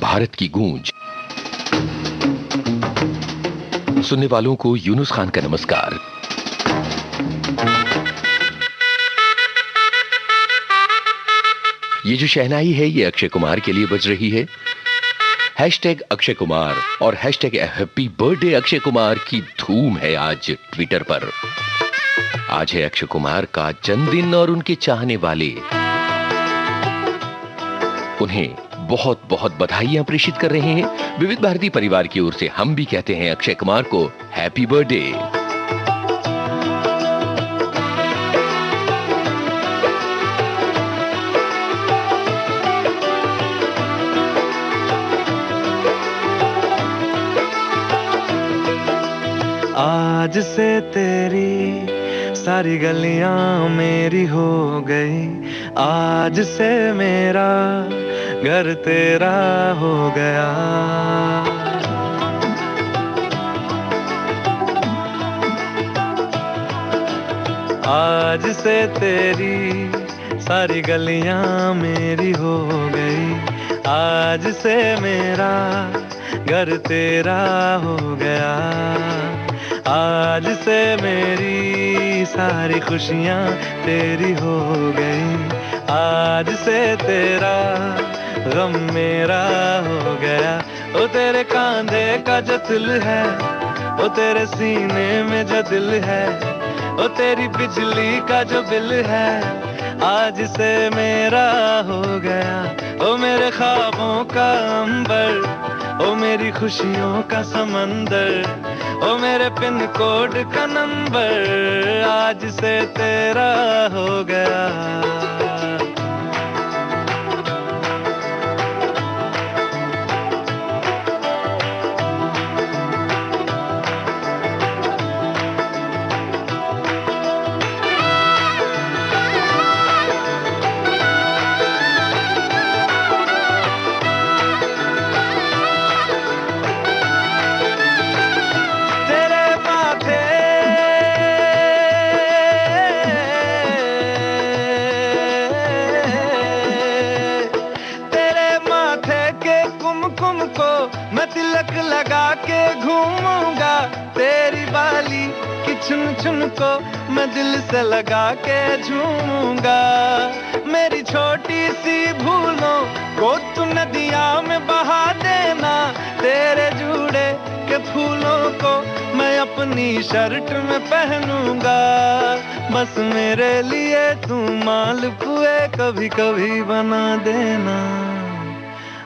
भारत की गूंज। सुनने वालों को यूनुस खान का नमस्कार। ये जो शहनाई है ये अक्षय कुमार के लिए बज रही है। हैशटैग अक्षय कुमार और hashtag happy birthday Akshay Kumar की धूम है आज ट्विटर पर। आज है अक्षय कुमार का जन्मदिन और उनके चाहने वाले उन्हें बहुत बहुत बधाइयां प्रेषित कर रहे हैं। विविध भारती परिवार की ओर से हम भी कहते हैं अक्षय कुमार को हैप्पी बर्थडे। आज से तेरी सारी गलियां मेरी हो गई, आज से मेरा घर तेरा हो गया। आज से तेरी सारी गलियां मेरी हो गई, आज से मेरा घर तेरा हो गया। आज से मेरी सारी खुशियां तेरी हो गई, आज से तेरा गम मेरा हो गया। ओ तेरे कांधे का जो दिल है, ओ तेरे सीने में जो दिल है, ओ तेरी बिजली का जो बिल है, आज से मेरा हो गया। ओ मेरे ख्वाबों का अंबर, ओ मेरी खुशियों का समंदर, ओ मेरे पिन कोड का नंबर, आज से तेरा हो गया। मैं तिलक लगा के घूमूंगा, तेरी बाली की चुन चुन को मैं दिल से लगा के झूमूंगा। मेरी छोटी सी भूलों को तू नदिया में बहा देना, तेरे जूड़े के फूलों को मैं अपनी शर्ट में पहनूंगा। बस मेरे लिए तू मालपुए कभी कभी बना देना।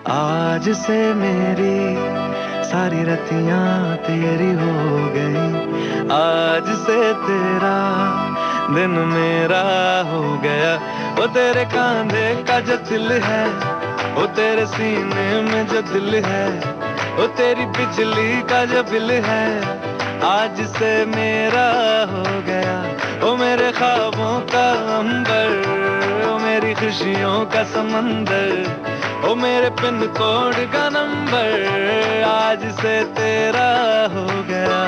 आज से मेरी सारी रतियां तेरी हो गई, आज से तेरा दिन मेरा हो गया। ओ तेरे कांधे का जो दिल है, ओ तेरे सीने में जो दिल है, ओ तेरी बिजली का जो बिल है, आज से मेरा हो गया। ओ मेरे ख्वाबों का अंबर, ओ मेरी खुशियों का समंदर, ओ मेरे पिन कोड का नंबर, आज से तेरा हो गया।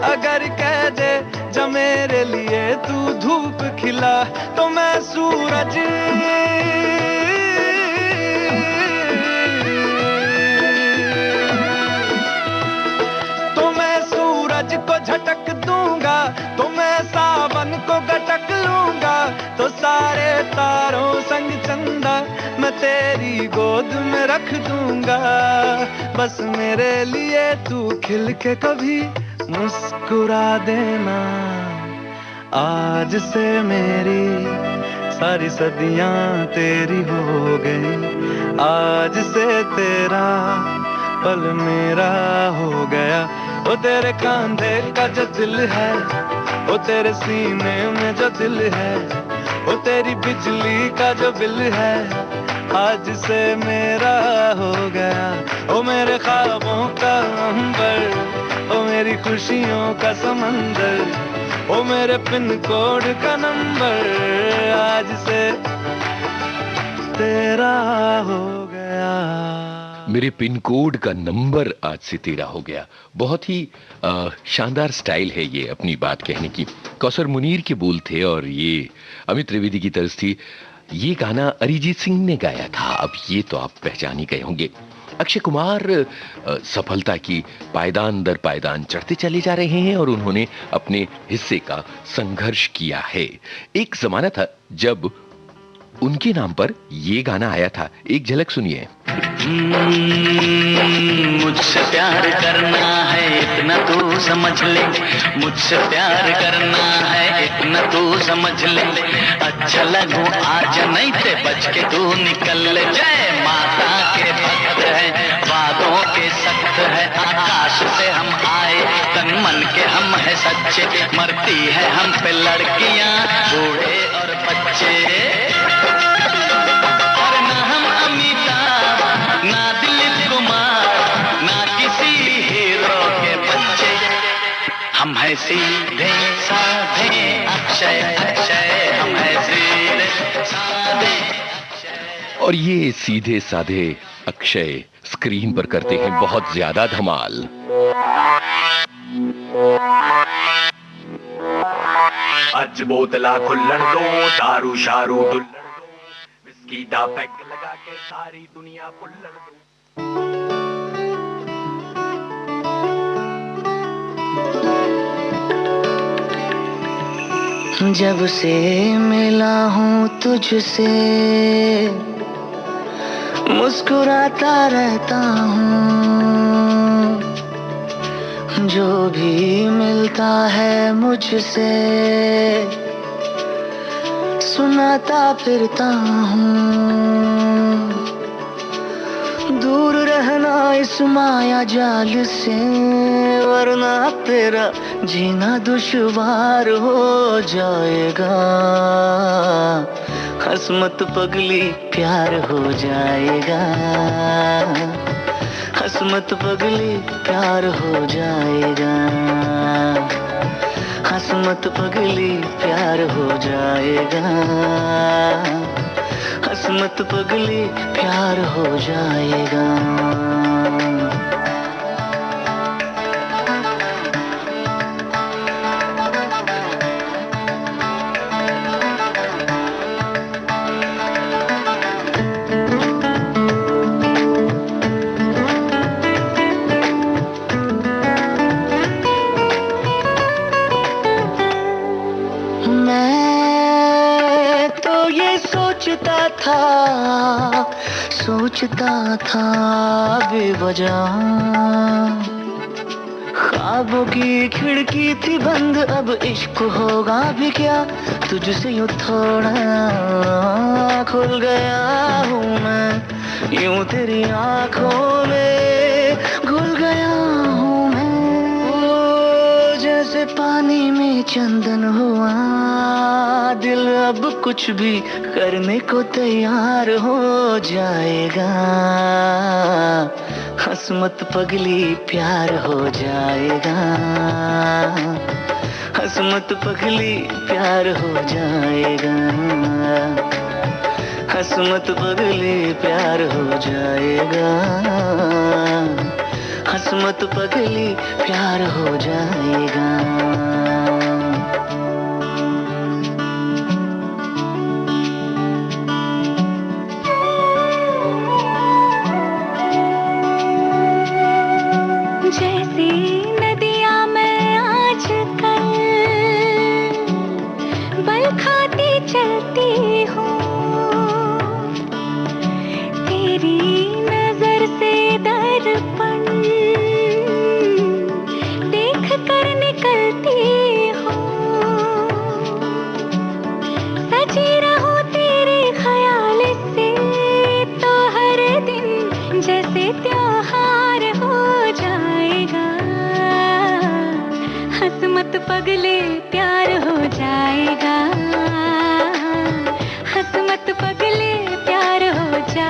अगर कह दे जब मेरे लिए तू धूप खिला, तो मैं सूरज को झटक दूंगा, तो मैं सावन को गटक लूंगा। तो सारे तारों संग चंदा मैं तेरी गोद में रख दूंगा। बस मेरे लिए तू खिल के कभी मुस्कुरा देना। आज से मेरी सारी सदियां तेरी हो गई, आज से तेरा पल मेरा हो गया। ओ तेरे कांधे का जो दिल है, ओ तेरे सीने में जो दिल है, ओ तेरी बिजली का जो बिल है, आज से मेरा हो गया। ओ मेरे ख्वाबों का अंबर, ओ मेरी खुशियों का समंदर, ओ मेरे पिन कोड का नंबर, आज से तेरा हो गया। मेरे पिन कोड का नंबर आज से तेरा हो गया। बहुत ही शानदार स्टाइल है ये अपनी बात कहने की। कौसर मुनीर के बोल थे और ये अमित त्रिवेदी की तर्ज थी। ये गाना अरिजीत सिंह ने गाया था। अब ये तो आप पहचान ही गए होंगे। अक्षय कुमार सफलता की पायदान दर पायदान चढ़ते चले जा रहे हैं और उन्होंने अपने हिस्से का संघर्ष किया है। एक जमाना था जब उनके नाम पर ये गाना आया था। एक झलक सुनिए। मुझसे प्यार करना है इतना तू समझ ले, मुझसे प्यार करना है इतना तू समझ ले, अच्छा लगूं आज नहीं ते बच के तू निकल ले। जय माता के भक्त है, वादों के सख्त है, आकाश से हम आए तन मन के हम है सच्चे, मरती है हम पे लड़कियां बूढ़े और बच्चे। हम है सीधे साधे अक्षय अक्षय, हम है सीधे साधे अक्षय। और ये सीधे साधे अक्षय स्क्रीन पर करते हैं बहुत ज्यादा धमाल। अज बोतला खुल्लन दो, दारू शारू डुल्लन दो, विस्की दा पैग लगा के सारी दुनिया पुल्लन दो। जब से मिला हूँ तुझसे मुस्कुराता रहता हूँ, जो भी मिलता है मुझसे सुनाता फिरता हूँ। दूर रहना इस माया जाल से, वरना तेरा जीना दुश्वार हो जाएगा। हंस मत पगली प्यार हो जाएगा, हंस मत पगली प्यार हो जाएगा, हंस मत पगली प्यार हो जाएगा, हंस मत पगली प्यार हो जाएगा। सोचता था बेवजह, ख्वाबों की खिड़की थी बंद, अब इश्क होगा भी क्या। तुझसे यूं थोड़ा खुल गया हूँ मैं, यूं तेरी आंखों में घुल गया हूँ मैं। ओ जैसे पानी में चंदन हुआ, दिल अब कुछ भी करने को तैयार हो जाएगा। हंस मत पगली प्यार हो जाएगा, हंस मत पगली प्यार हो जाएगा, हंस मत पगली प्यार हो जाएगा, हंस मत पगली प्यार हो जाएगा। पगले प्यार हो जाएगा, हंस मत पगले प्यार हो जाएगा।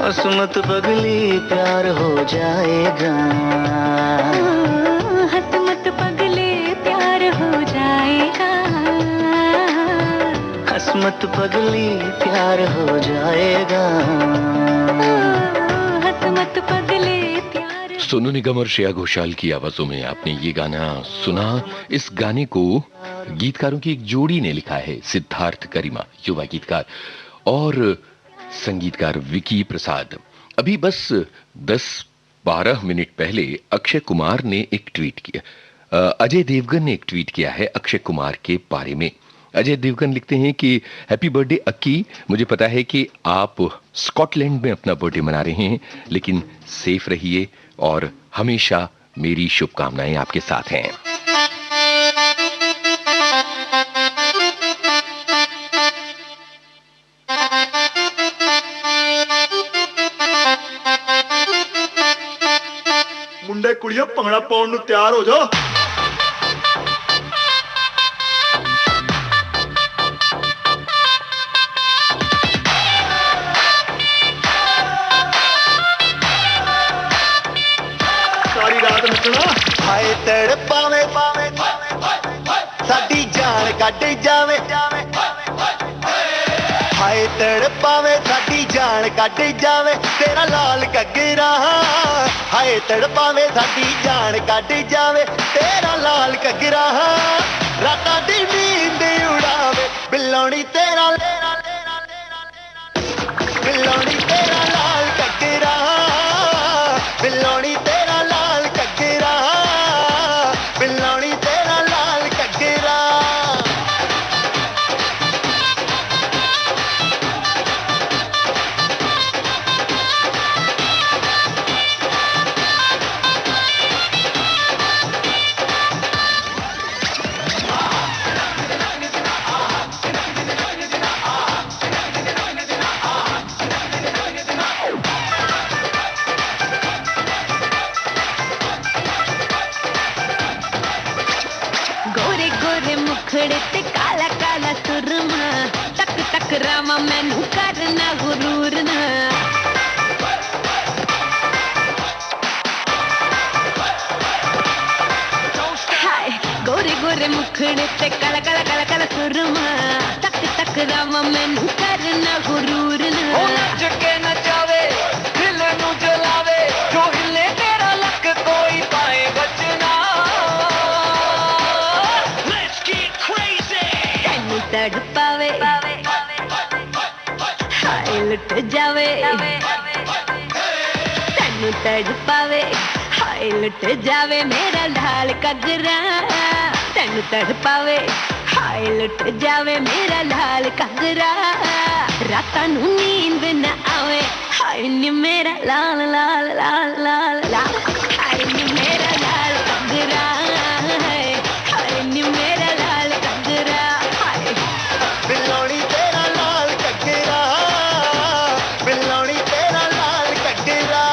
हसमत पगली प्यार हो जाएगा, हसमत पगले प्यार हो जाएगा, हसमत पगली प्यार हो जाएगा, हसमत पगले प्यार। सोनू निगम और श्रेया घोषाल की आवाजों में आपने ये गाना सुना। इस गाने को गीतकारों की एक जोड़ी ने लिखा है, सिद्धार्थ गरिमा युवा गीतकार और संगीतकार विकी प्रसाद। अभी बस 10-12 मिनट पहले अक्षय कुमार ने एक ट्वीट किया, अजय देवगन ने एक ट्वीट किया है अक्षय कुमार के बारे में। अजय देवगन लिखते हैं कि हैप्पी बर्थडे अक्की, मुझे पता है कि आप स्कॉटलैंड में अपना बर्थडे मना रहे हैं, लेकिन सेफ रहिए और हमेशा मेरी शुभकामनाएं आपके साथ हैं। मुंडे कुड़ियों भंगड़ा पाउण नूं तैयार हो जाओ। सारी रात नचना। हाय तड़पावे साडी जान कट जावे, हाय तड़पावे साडी जान कट जावे तेरा लाल घग्गरा, हाय तड़पावे साडी जान कट जावे तेरा लाल घग्गरा, रातां दी नींद उड़ावे बिल्लोनी तेरा बिल्लोनी तेरा लाल घग्गरा, बिल्लोनी तेरा लाल घग्गरा, बिल्लोनी तेरा लाल घग्गरा। गोरे गोरे मुखड़े ते काला काला सुरमा, तक तक रामा मैनू करना गुरूर ना। हाय गोरे गोरे मुखड़े ते काला काला काला काला सुरमा, तक तक रामा मैनू करना गुरूर ना। नच के नचावे दिल नू जलावे, जो हिले तेरा लक कोई पाए बचना। तैनू तड़पावे हाय लुट जावे, तैनू तड़पावे हाय लुट जावे मेरा लाल घग्गरा, तैनू तड़पावे हाय लुट जावे मेरा लाल घग्गरा, रातां नू नींद न आवे हाय नी मेरा लाल लाल लाल लाल लाल, हाय नी मेरा लाल घग्गरा, हाय नी मेरा लाल घग्गरा, हाय बिल्लोनी तेरा लाल घग्गरा, बिल्लोनी तेरा लाल घग्गरा।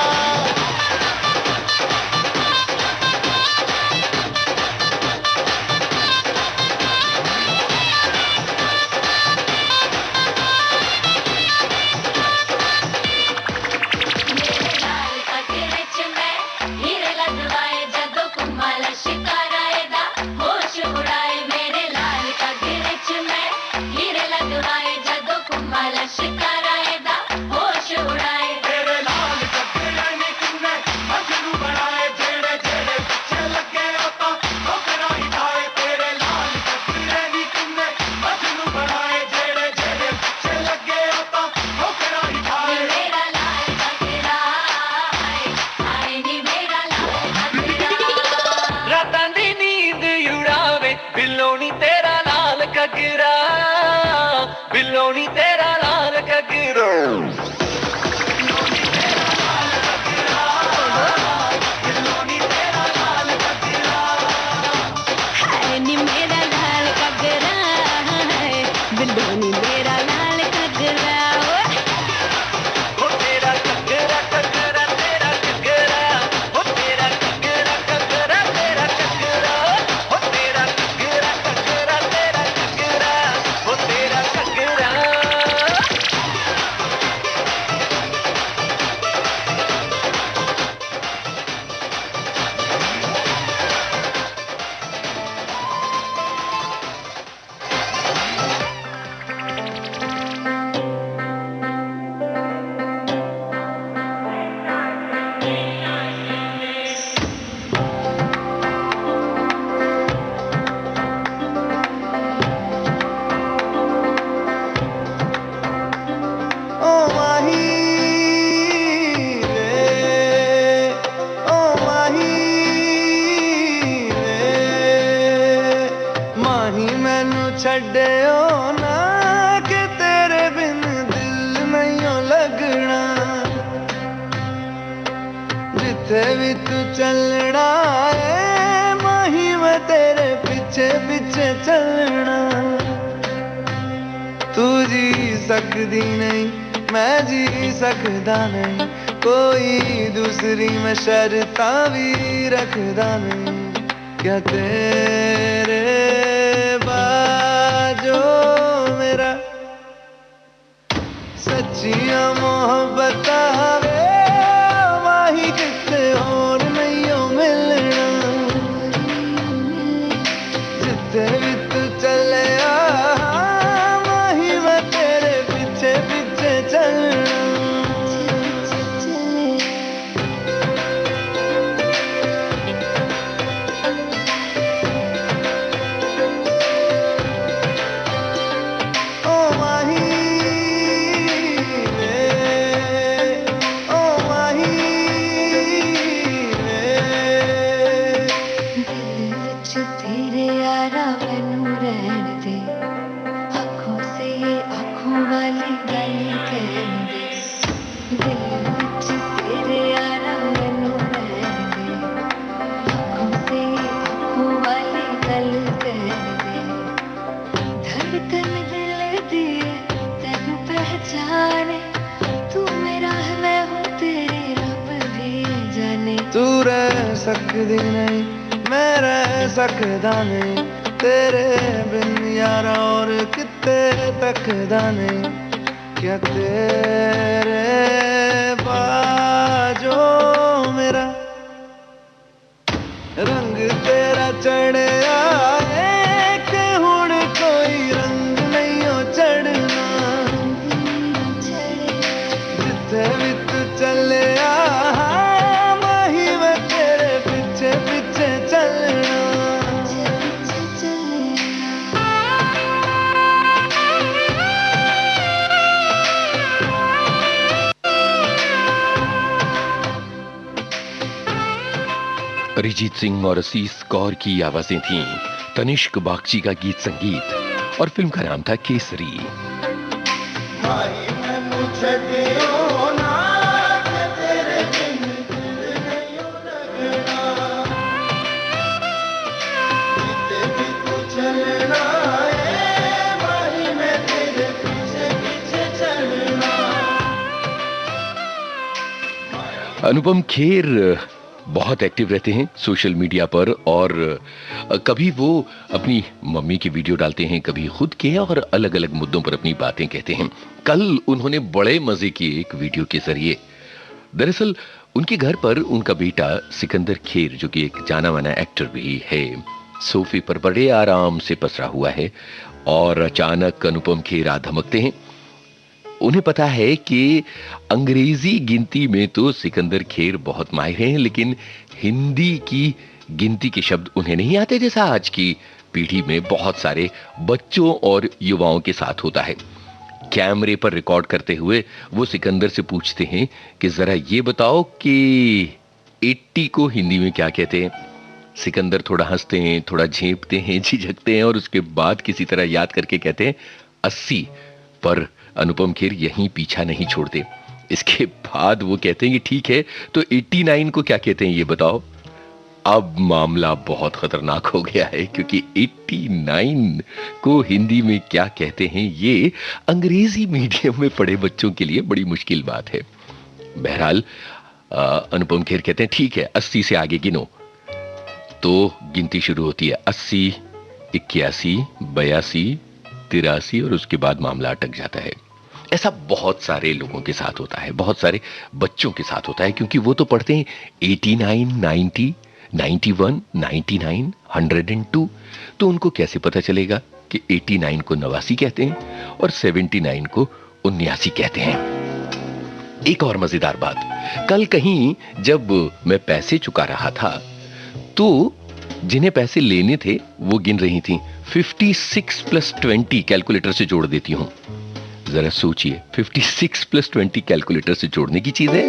रातां दी नींद उड़ावे बिल्लोनी तेरा लाल घग्गरा, बिल्लोनी तेरा लाल घग्गरा। हाय नी मेरा लाल घग्गरा, बिल्लोनी मेरा लाल घग्गरा। ओ तेरा घग्गरा घग्गरा तेरा घग्गरा, ओ तेरा घग्गरा घग्गरा तेरा घग्गरा, ओ तेरा घग्गरा घग्गरा तेरा घग्गरा, ओ तेरा घग्गरा। जिथे भी तू चलना है माही मैं तेरे पीछे पीछे चलना। तू जी सकदी नहीं मैं जी सकदा नहीं, कोई दूसरी मैं शर्तां भी रखदा नहीं। क्या तेरे बाजो मेरा सच्चियां मोहब्बत वे माही किते और नहीं हो मिलना। जिथे भी तू चले माही मैं तेरे पीछे पीछे चलना। तू रह सकदी नहीं मैं रह सकदा नहीं, तेरे बिन यारा और किते तकदा नहीं। क्या तेरे बाजो मेरा रंग तेरा चढ़े आए कि हुण कोई रंग नहीं हो चढ़ना। जिथे भी तू चले अरिजीत सिंह और असीस कौर की आवाजें थीं, तनिष्क बागची का गीत संगीत, और फिल्म का नाम था केसरी। अनुपम खेर बहुत एक्टिव रहते हैं सोशल मीडिया पर, और कभी वो अपनी मम्मी की वीडियो डालते हैं, कभी खुद के, और अलग अलग मुद्दों पर अपनी बातें कहते हैं। कल उन्होंने बड़े मजे की एक वीडियो के जरिए, दरअसल उनके घर पर उनका बेटा सिकंदर खेर, जो कि एक जाना माना एक्टर भी है, सोफे पर बड़े आराम से पसरा हुआ है, और अचानक अनुपम खेर आ धमकते हैं। उन्हें पता है कि अंग्रेजी गिनती में तो सिकंदर खेर बहुत माहिर हैं, लेकिन हिंदी की गिनती के शब्द उन्हें नहीं आते, जैसा आज की पीढ़ी में बहुत सारे बच्चों और युवाओं के साथ होता है। कैमरे पर रिकॉर्ड करते हुए वो सिकंदर से पूछते हैं कि जरा ये बताओ कि 80 को हिंदी में क्या कहते हैं। सिकंदर थोड़ा हंसते हैं, थोड़ा झेंपते हैं, झिझकते हैं, और उसके बाद किसी तरह याद करके कहते हैं 80। पर अनुपम खेर यहीं पीछा नहीं छोड़ते। इसके बाद वो कहते हैं कि ठीक है, तो 89 को क्या कहते हैं ये बताओ। अब मामला बहुत खतरनाक हो गया है, क्योंकि 89 को हिंदी में क्या कहते हैं ये अंग्रेजी मीडियम में पढ़े बच्चों के लिए बड़ी मुश्किल बात है। बहरहाल अनुपम खेर कहते हैं ठीक है, 80 से आगे गिनो। तो गिनती शुरू होती है 80, 81, 82, 83, और उसके बाद मामला अटक जाता है। ऐसा बहुत सारे लोगों के साथ होता है, बहुत सारे बच्चों के साथ होता है, क्योंकि वो तो पढ़ते हैं 89, 90, 91, 99, 102। तो उनको कैसे पता चलेगा कि 89 को 89 कहते हैं और 79 को 79 कहते हैं। एक और मजेदार बात, कल कहीं जब मैं पैसे चुका रहा था तो जिन्हें पैसे लेने थे वो गिन रही थी। 56 + 20 कैलकुलेटर से जोड़ देती हूं। जरा सोचिए, 56 + 20 कैलकुलेटर से जोड़ने की चीज है।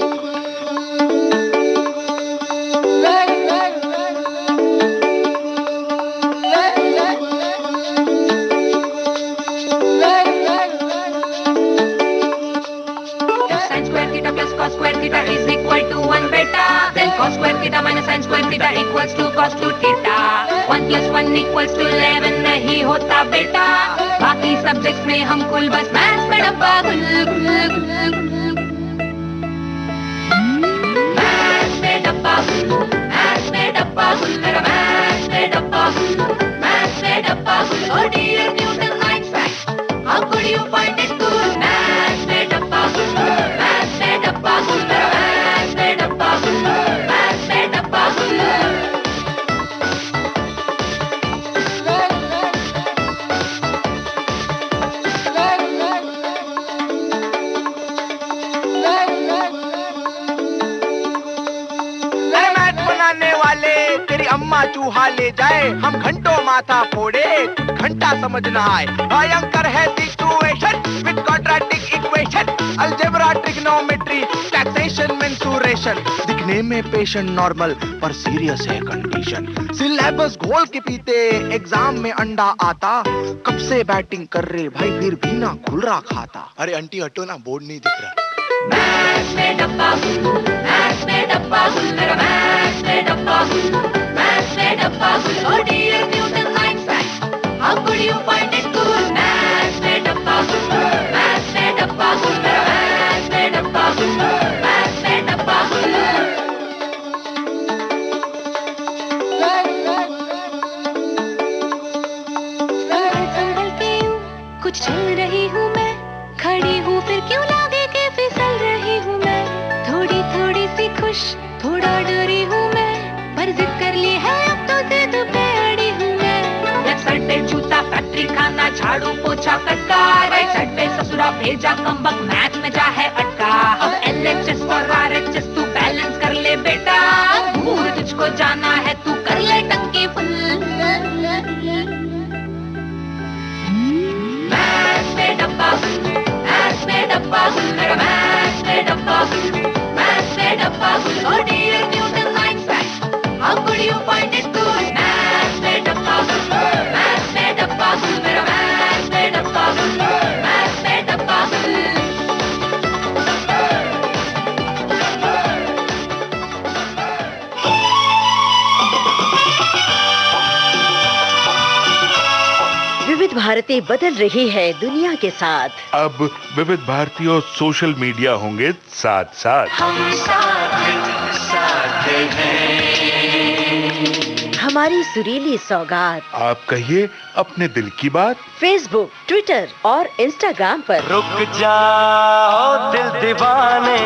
sin square theta plus cos square theta is equal to 1 beta. Then cos square theta minus sin square theta equals to cos 2 theta. 1 plus 1 equals to 11 नहीं होता बेटा. बाकी सब्जेक्ट्स में हम कुल बस मैथ्स में डब्बा गुल गुल गुल गुल. मैथ्स में डब्बा गुल, मैथ्स में डब्बा गुल, मेरा मैथ्स में डब्बा गुल, मैथ्स में डब्बा गुल. Oh dear Newton Einstein, how could you find it cool? Maths में डब्बा गुल, मैथ्स में डब्बा गुल, मेरा मैथ्स में डब्बा गुल, मैथ्स में डब्बा गुल. तेरी अम्मा चूहा ले जाए, हम घंटों माथा फोड़े, घंटा समझ ना आए. भयंकर है situation with quadratic equation, algebra trigonometry, taxation mensuration. दिखने में पेशेंट नॉर्मल पर सीरियस है कंडीशन. सिलेबस घोल के पीते, एग्जाम में अंडा आता. कब से बैटिंग कर रहे भाई, फिर भी ना खुल रहा खाता. अरे आंटी हटो ना, बोर्ड नहीं दिख रहा. मैथ्स में डब्बा गुल, मैथ्स में डब्बा गुल, मेरा मैथ्स में डब्बा गुल, मैथ्स में डब्बा गुल. Oh dear Newton Einstein, how could you find it cool? Maths में डब्बा गुल, मैथ्स में डब्बा गुल, मेरा मैथ्स में डब्बा गुल, मैथ्स में डब्बा गुल. संभल के यूं कुछ चल रही हूँ मैं, खड़ी हूँ फिर क्यों लागे के फिसल रही हूँ मैं. थोड़ी थोड़ी सी खुश, थोड़ा डरी हूँ मैं, पर जिद कर ली है अब तो जिद पे अड़ी हूँ मैं. लेफ्ट साइड पे जूता, फैक्ट्री खाना, झाड़ू पोछा कटका. राइट साइड पे ससुरा भेजा कमबख्त, मैथ में जा है अटका. अब LHS और RHS तू बैलेंस कर ले बेटा, दूर तुझको जाना है तू कर ले टंकी फुल. मैथ्स में डब्बा गुल, मैथ्स में डब्बा गुल, मेरा मैथ्स में डब्बा गुल, मैथ्स में डब्बा गुल. Oh dear Newton Einstein, how could you find it cool? Maths में डब्बा गुल, मैथ्स में डब्बा गुल, मेरा मैथ्स में डब्बा गुल, मैथ्स में डब्बा गुल. विविध भारती बदल रही है दुनिया के साथ. अब विविध भारती और सोशल मीडिया होंगे साथ साथ. हमारी सुरीली सौगात. आप कहिए अपने दिल की बात. फेसबुक, ट्विटर और इंस्टाग्राम पर. रुक जाओ दिल दीवाने,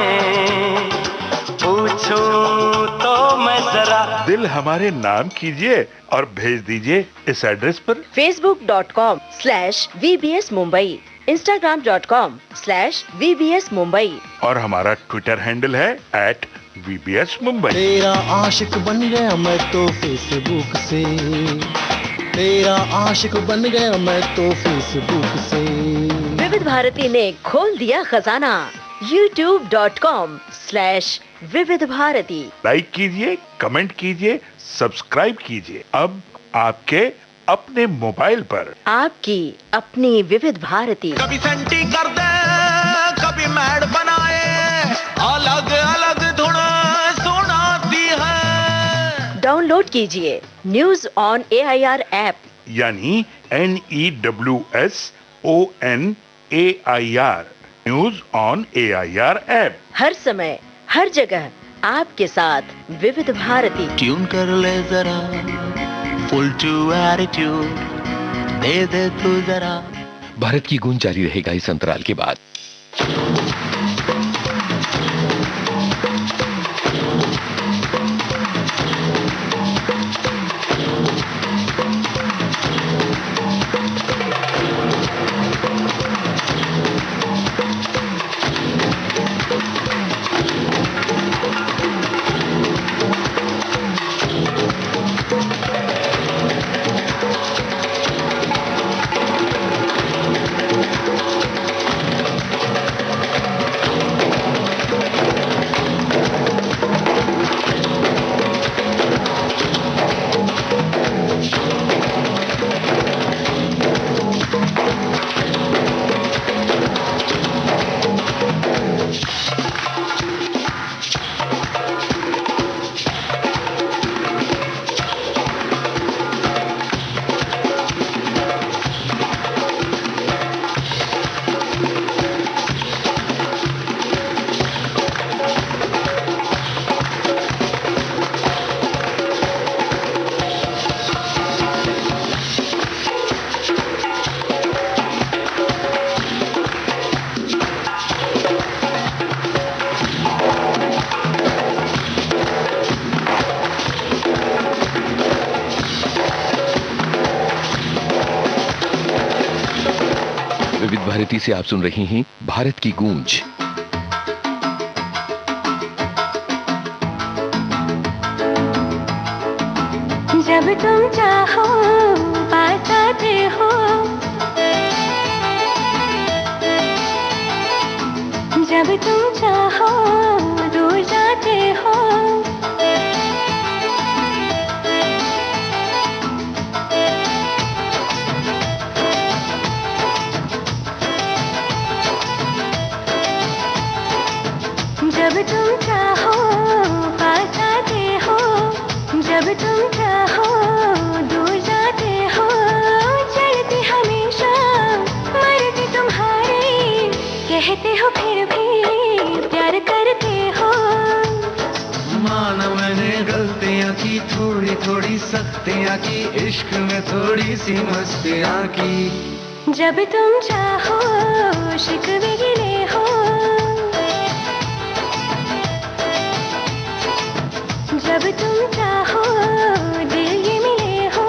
पूछूं तो मैं जरा. दिल हमारे नाम कीजिए और भेज दीजिए इस एड्रेस पर. facebook.com/VBS Mumbai, Instagram.com/VBS Mumbai और हमारा ट्विटर हैंडल है @VBS Mumbai. तेरा आशिक बन गया मैं तो फेसबुक से, तेरा आशिक बन गया मैं तो फेसबुक से. विविध भारती ने खोल दिया खजाना. youtube.com/विविध भारती. लाइक कीजिए, कमेंट कीजिए, सब्सक्राइब कीजिए. अब आपके अपने मोबाइल पर आपकी अपनी विविध भारती. कभी सेंटी कर दे, कभी मैड बनाए, अलग अलग धुन सुनाती है. डाउनलोड कीजिए न्यूज ऑन AIR ऐप, यानी NEWSONAIR, news on AIR app. हर समय हर जगह आपके साथ विविध भारती. ट्यून कर ले जरा, फुल टू एटीट्यूड दे दे तू जरा. भारत की गूंज जारी रहेगा इस अंतराल के बाद. भारती से आप सुन रही हैं भारत की गूंज। जब तुम चाहो पास आते हो, जब तुम चाहो दूर जाते हो, जब तुम चाहो पास आते हो, जब तुम चाहो दूर जाते हो, चलती हमेशा मरती तुम्हारे, कहते हो फिर भी प्यार करते हो। माना मैंने गलतियां की, थोड़ी थोड़ी सख्तियां की, इश्क में थोड़ी सी मस्तियां की। जब तुम चाहो शिकवे गिले हो, जब तुम चाहो दिल ये मिले हो,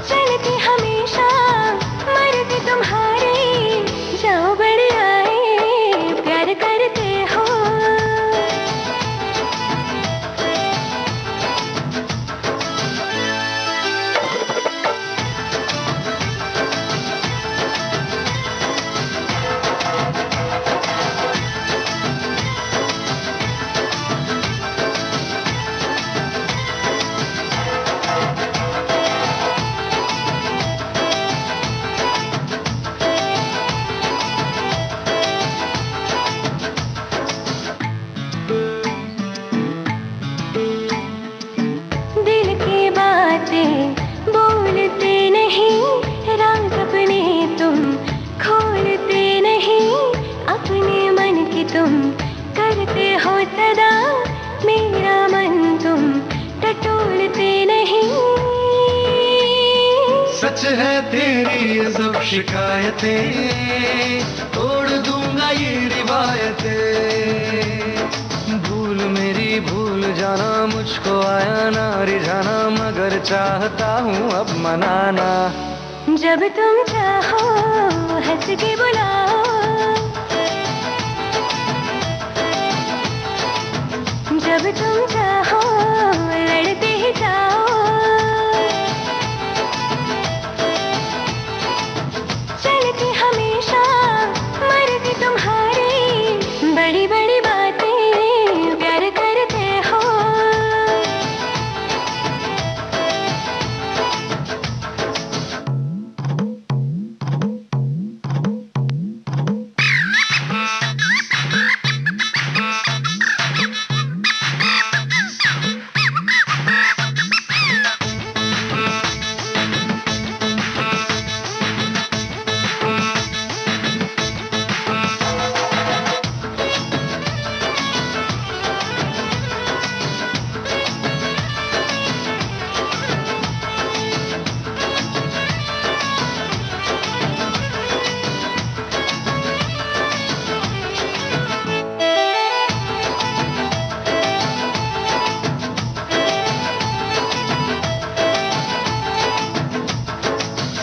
चलती हमेशा मरती तुम्हारे, जाओ बड़े आए प्यार करते हो। दिल की बातें बोलते नहीं, राज अपने तुम खोलते नहीं, अपने मन की तुम करते हो सदा, मेरा मन तुम टटोलते नहीं। सच है तेरी ये सब शिकायतें, तोड़ दूंगा ये रिवायतें। भूल मेरी भूल जाना, मुझको आया ना रिझाना, मगर चाहता हूँ अब मनाना। जब तुम चाहो हंस के बुलाओ, जब तुम चाहो लड़ते ही जाओ, चलती हमेशा मरती तुम्हारी, बड़ी बड़ी बातें प्यार करते हो।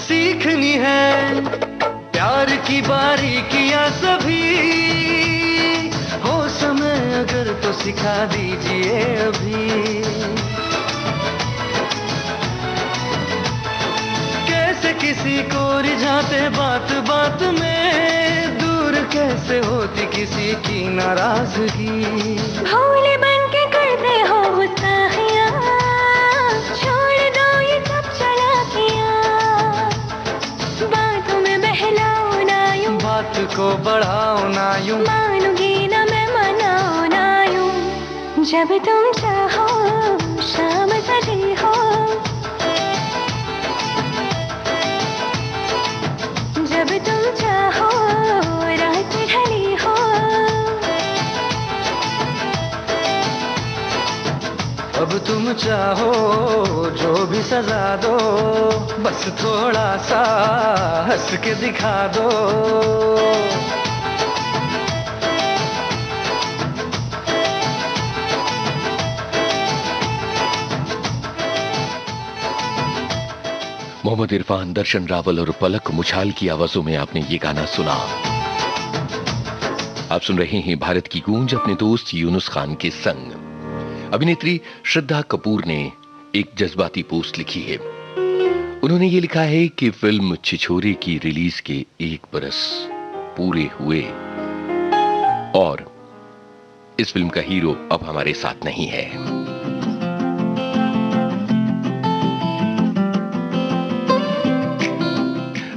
सीखनी है प्यार की बारीकियां सभी, हो समय अगर तो सिखा दीजिए अभी। कैसे किसी को रिझाते बात बात में, दूर कैसे होती किसी की नाराजगी। भोले बन के करते हो गुस्ताखियां, छोड़ दो ये सब चालाकियां, बातों में बहलाओ ना यूं, बात को बढ़ाओ ना यूं, मानूंगी ना मैं मनाओ ना यूं। जब तुम चाहो शाम सजी हो, जब तुम चाहो रात ढली हो, अब तुम चाहो जो भी सजा दो, बस थोड़ा सा हंस के दिखा दो। मोहम्मद इरफान, दर्शन रावल और पलक मुछाल की आवाजों में आपने ये गाना सुना। आप सुन रहे हैं भारत की गूंज अपने दोस्त यूनुस खान के संग। अभिनेत्री श्रद्धा कपूर ने एक जज्बाती पोस्ट लिखी है। उन्होंने ये लिखा है कि फिल्म छिछोरे की रिलीज के 1 बरस पूरे हुए और इस फिल्म का हीरो अब हमारे साथ नहीं है।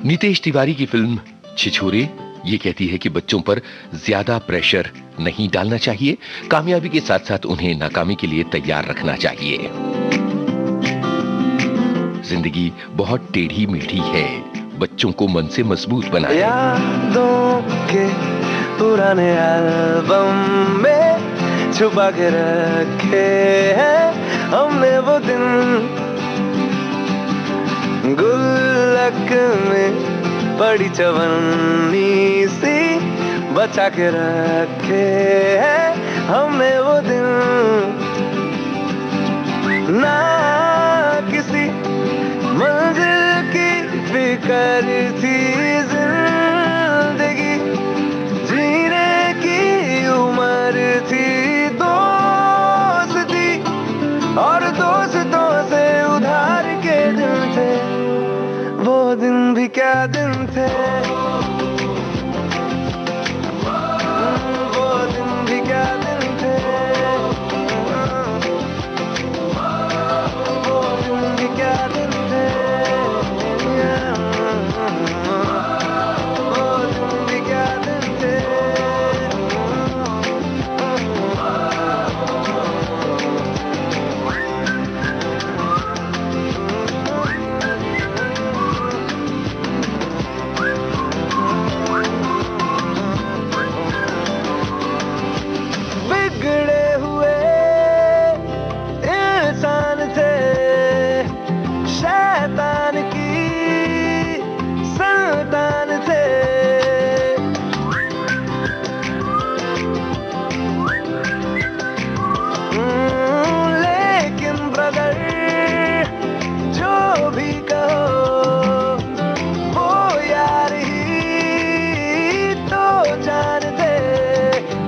नीतेश तिवारी की फिल्म छिछोरे ये कहती है कि बच्चों पर ज्यादा प्रेशर नहीं डालना चाहिए, कामयाबी के साथ साथ उन्हें नाकामी के लिए तैयार रखना चाहिए। जिंदगी बहुत टेढ़ी मेढ़ी है, बच्चों को मन से मजबूत बनाए। यादों के पुराने एल्बम में छुपा के रखे हैं हमने वो दिन, गुल्लक में बड़ी चवन्नी सी बचा के रखे हैं हमने वो दिन। ना किसी मंजिल की फिक्र थी, जिंदगी जीने की उम्र थी, दोस्ती और दोस्तों से उधार के दिन थे, वो दिन भी क्या दिन थे, वो दिन भी क्या दिन थे, वो दिन भी क्या दिन थे, वो दिन भी क्या दिन थे। बिगड़े हुए इंसान थे, शैतान की संतान थे, लेकिन ब्रदर जो भी कहो वो यार ही तो जान थे।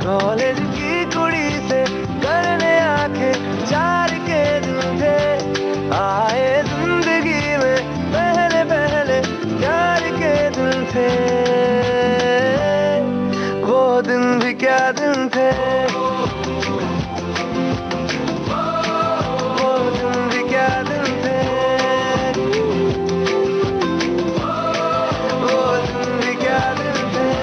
कॉलेज की कुड़ी से करने आंखें चार के दिन थे, आए जिंदगी में पहले पहले प्यार के दिन थे, वो दिन भी क्या दिन थे, वो दिन भी क्या दिन थे, वो दिन भी क्या दिन थे।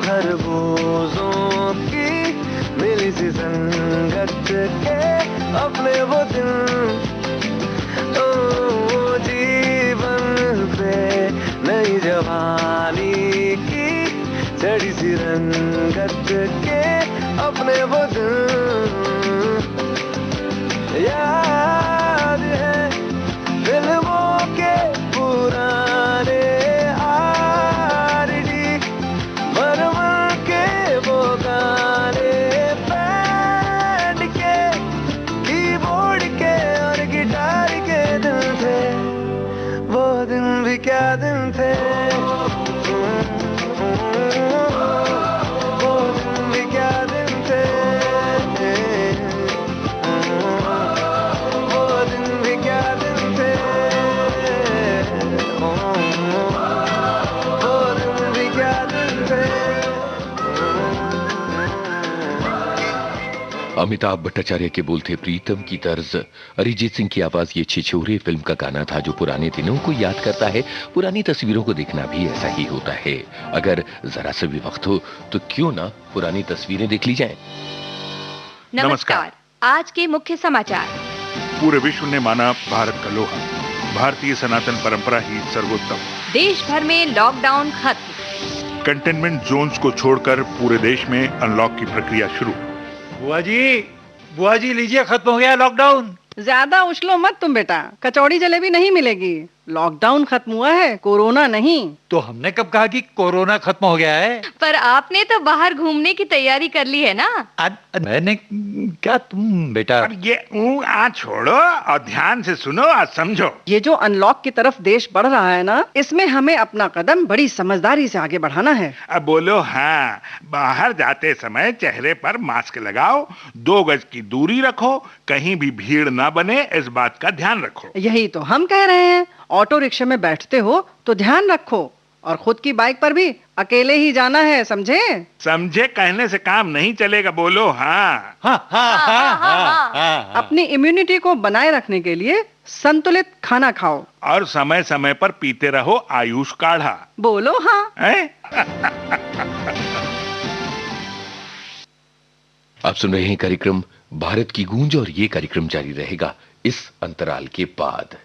खरबूजों की मिली सी संगत के अपने वो दिन, ओ जीवन पे नई जवानी की चढ़ी सी रंगत के अपने वो दिन। याद है फिल्मों के पुराने क्या दिन थे, वो दिन भी क्या दिन थे, वो दिन भी क्या दिन थे, वो दिन भी क्या दिन थे। अमिताभ भट्टाचार्य के बोल थे प्रीतम की तर्ज, अरिजीत सिंह की आवाज ये छिछोरे फिल्म का गाना था जो पुराने दिनों को याद करता है। पुरानी तस्वीरों को देखना भी ऐसा ही होता है, अगर जरा सा भी वक्त हो तो क्यों ना पुरानी तस्वीरें देख ली जाएं। नमस्कार। आज के मुख्य समाचार। पूरे विश्व ने माना भारत का लोहा, भारतीय सनातन परंपरा ही सर्वोत्तम। देश भर में लॉकडाउन खत्म। कंटेनमेंट जोन्स को छोड़कर पूरे देश में अनलॉक की प्रक्रिया शुरू। बुआ जी लीजिए, खत्म हो गया लॉकडाउन। ज्यादा उछलो मत तुम बेटा, कचौड़ी जलेबी नहीं मिलेगी। लॉकडाउन खत्म हुआ है, कोरोना नहीं। तो हमने कब कहा कि कोरोना खत्म हो गया है? पर आपने तो बाहर घूमने की तैयारी कर ली है ना? मैंने क्या? तुम बेटा ये आज छोड़ो और ध्यान से सुनो और समझो। ये जो अनलॉक की तरफ देश बढ़ रहा है ना, इसमें हमें अपना कदम बड़ी समझदारी से आगे बढ़ाना है। अब बोलो हाँ। बाहर जाते समय चेहरे पर मास्क लगाओ, 2 गज की दूरी रखो, कहीं भी भीड़ ना बने, इस बात का ध्यान रखो। यही तो हम कह रहे हैं। ऑटो रिक्शा में बैठते हो तो ध्यान रखो, और खुद की बाइक पर भी अकेले ही जाना है, समझे? समझे कहने से काम नहीं चलेगा, बोलो हाँ। अपनी इम्यूनिटी को बनाए रखने के लिए संतुलित खाना खाओ और समय समय पर पीते रहो आयुष काढ़ा। बोलो हाँ। आप सुन रहे हैं कार्यक्रम भारत की गूंज, और ये कार्यक्रम जारी रहेगा इस अंतराल के बाद।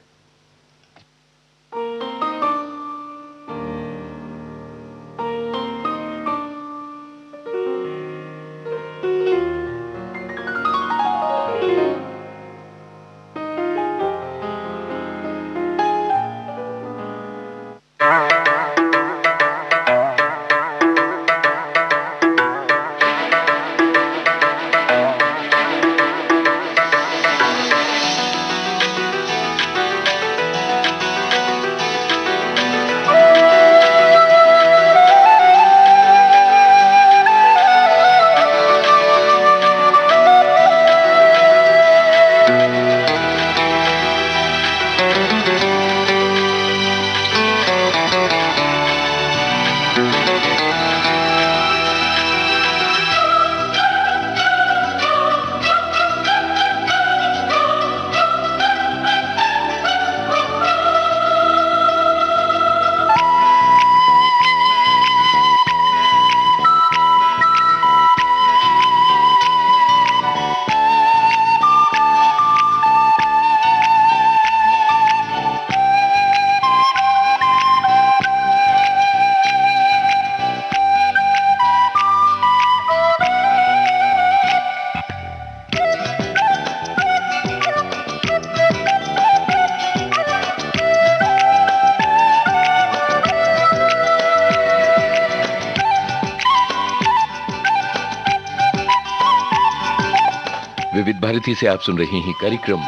विविध भारती से आप सुन रहे हैं कार्यक्रम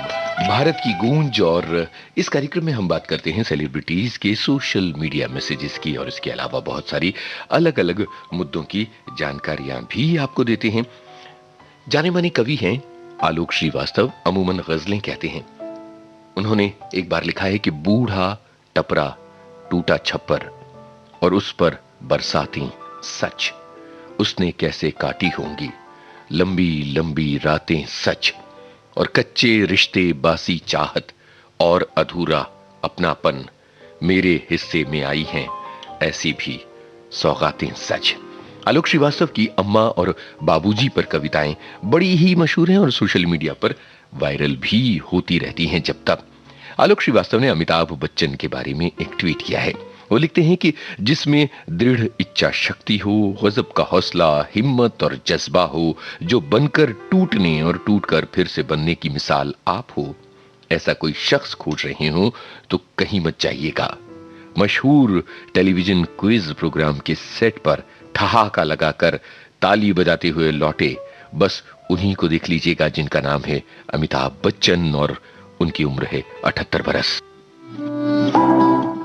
भारत की गूंज, और इस कार्यक्रम में हम बात करते हैं सेलिब्रिटीज के सोशल मीडिया मैसेजेस की, और इसके अलावा बहुत सारी अलग अलग मुद्दों की जानकारियां भी आपको देते हैं। जाने माने कवि हैं आलोक श्रीवास्तव, अमूमन गजलें कहते हैं। उन्होंने एक बार लिखा है कि बूढ़ा टपरा टूटा छप्पर और उस पर बरसाती सच, उसने कैसे काटी होंगी लंबी लंबी रातें सच, और कच्चे रिश्ते बासी चाहत और अधूरा अपनापन मेरे हिस्से में आई हैं ऐसी भी सौगातें सच। आलोक श्रीवास्तव की अम्मा और बाबूजी पर कविताएं बड़ी ही मशहूर हैं और सोशल मीडिया पर वायरल भी होती रहती हैं। जब तक आलोक श्रीवास्तव ने अमिताभ बच्चन के बारे में एक ट्वीट किया है। वो लिखते हैं कि जिसमें दृढ़ इच्छा शक्ति हो, गजब का हौसला, हिम्मत और जज्बा हो, जो बनकर टूटने और टूटकर फिर से बनने की मिसाल आप हो, ऐसा कोई शख्स खोज रहे हो तो कहीं मत जाइएगा। मशहूर टेलीविजन क्विज प्रोग्राम के सेट पर ठहाका लगाकर ताली बजाते हुए लौटे बस उन्हीं को देख लीजिएगा जिनका नाम है अमिताभ बच्चन, और उनकी उम्र है 78 बरस।